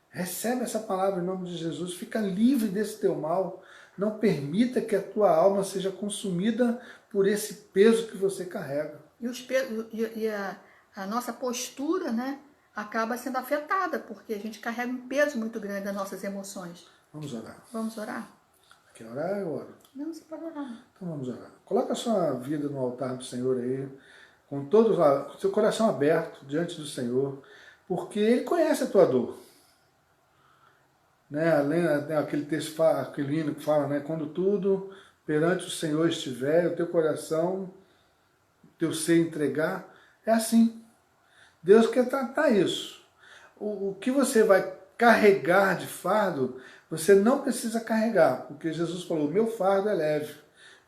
Recebe essa palavra em nome de Jesus, fica livre desse teu mal. Não permita que a tua alma seja consumida por esse peso que você carrega. E a nossa postura, né, acaba sendo afetada, porque a gente carrega um peso muito grande das nossas emoções. Vamos orar. Vamos orar? Quer orar? Eu oro. Não, você pode orar. Então vamos orar. Coloca a sua vida no altar do Senhor aí, com todo o seu coração aberto diante do Senhor, porque Ele conhece a tua dor. Né? Aquele texto, aquele hino que fala, né? Quando tudo perante o Senhor estiver, o teu coração, o teu ser entregar, é assim. Deus quer tratar isso. O que você vai carregar de fardo, você não precisa carregar, porque Jesus falou, meu fardo é leve.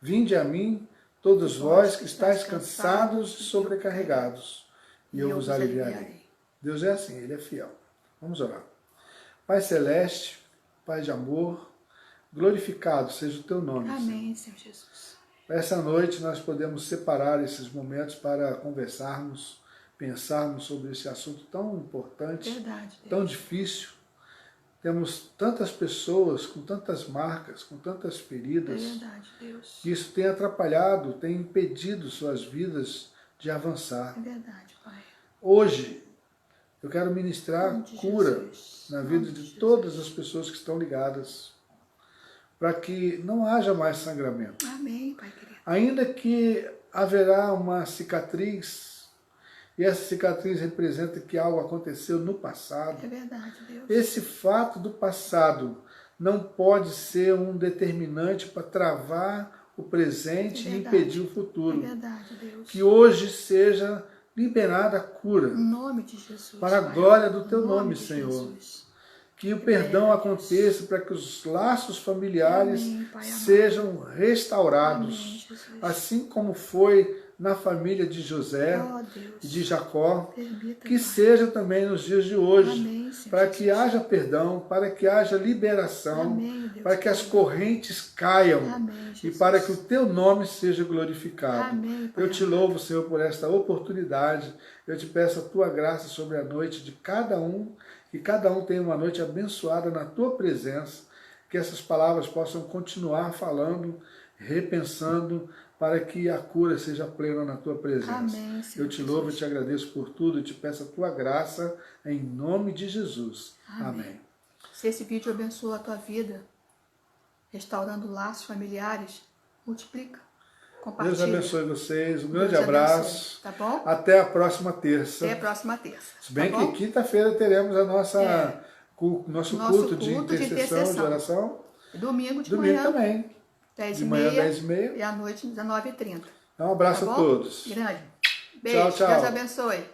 Vinde a mim, todos vós que estáis cansados e sobrecarregados, e eu vos aliviarei. Deus é assim, Ele é fiel. Vamos orar. Pai Celeste, Pai de amor, glorificado seja o Teu nome. Amém, Senhor Jesus. Essa noite nós podemos separar esses momentos para conversarmos, pensarmos sobre esse assunto tão importante, Verdade, Deus. tão difícil, temos tantas pessoas com tantas marcas, com tantas É feridas, verdade, Deus. que isso tem atrapalhado, tem impedido suas vidas de avançar. É verdade, Pai. Hoje, eu quero ministrar Nome de cura Jesus. na Nome vida de de todas Jesus. as pessoas que estão ligadas, para que não haja mais sangramento. Amém, Pai querido. Ainda que haverá uma cicatriz, e essa cicatriz representa que algo aconteceu no passado, É verdade, Deus. esse fato do passado não pode ser um determinante para travar o presente É e verdade. impedir o É futuro. verdade, Deus. Que hoje seja liberada a cura, Em nome de Jesus. para a Pai. glória do Em teu nome, de Senhor. Jesus. Que o perdão aconteça para que os laços familiares Amém, Pai amado. sejam Amém, restaurados, Jesus. assim como foi na família de José Oh, Deus. e de Jacó, Permita, que Pai. seja também nos dias de hoje, Amém, Senhor para que Jesus. haja perdão, para que haja liberação, Amém, Deus. para que as correntes caiam Amém, e Jesus. para que o teu nome seja glorificado. Amém, Pai Eu te louvo, Senhor, por esta oportunidade. Eu te peço a tua graça sobre a noite de cada um, que cada um tenha uma noite abençoada na tua presença, que essas palavras possam continuar falando, repensando, para que a cura seja plena na tua presença. Amém, Senhor Eu te louvo e Jesus. te agradeço por tudo e te peço a tua graça em nome de Jesus. Amém. Se esse vídeo abençoa a tua vida, restaurando laços familiares, multiplica. Compartilha. Deus abençoe vocês, um grande Deus abraço. abençoe, tá bom? Até a próxima terça. Até a próxima terça. Se bem tá bom? que quinta-feira teremos a nossa, nosso Nosso culto de culto de intercessão, de intercessão. oração. Domingo de Domingo manhã, também. 10h30. De manhã, 10h30. E à noite, 19h30. Então, um abraço Tá a bom? todos. Grande. Beijo. Tchau, tchau. Deus abençoe.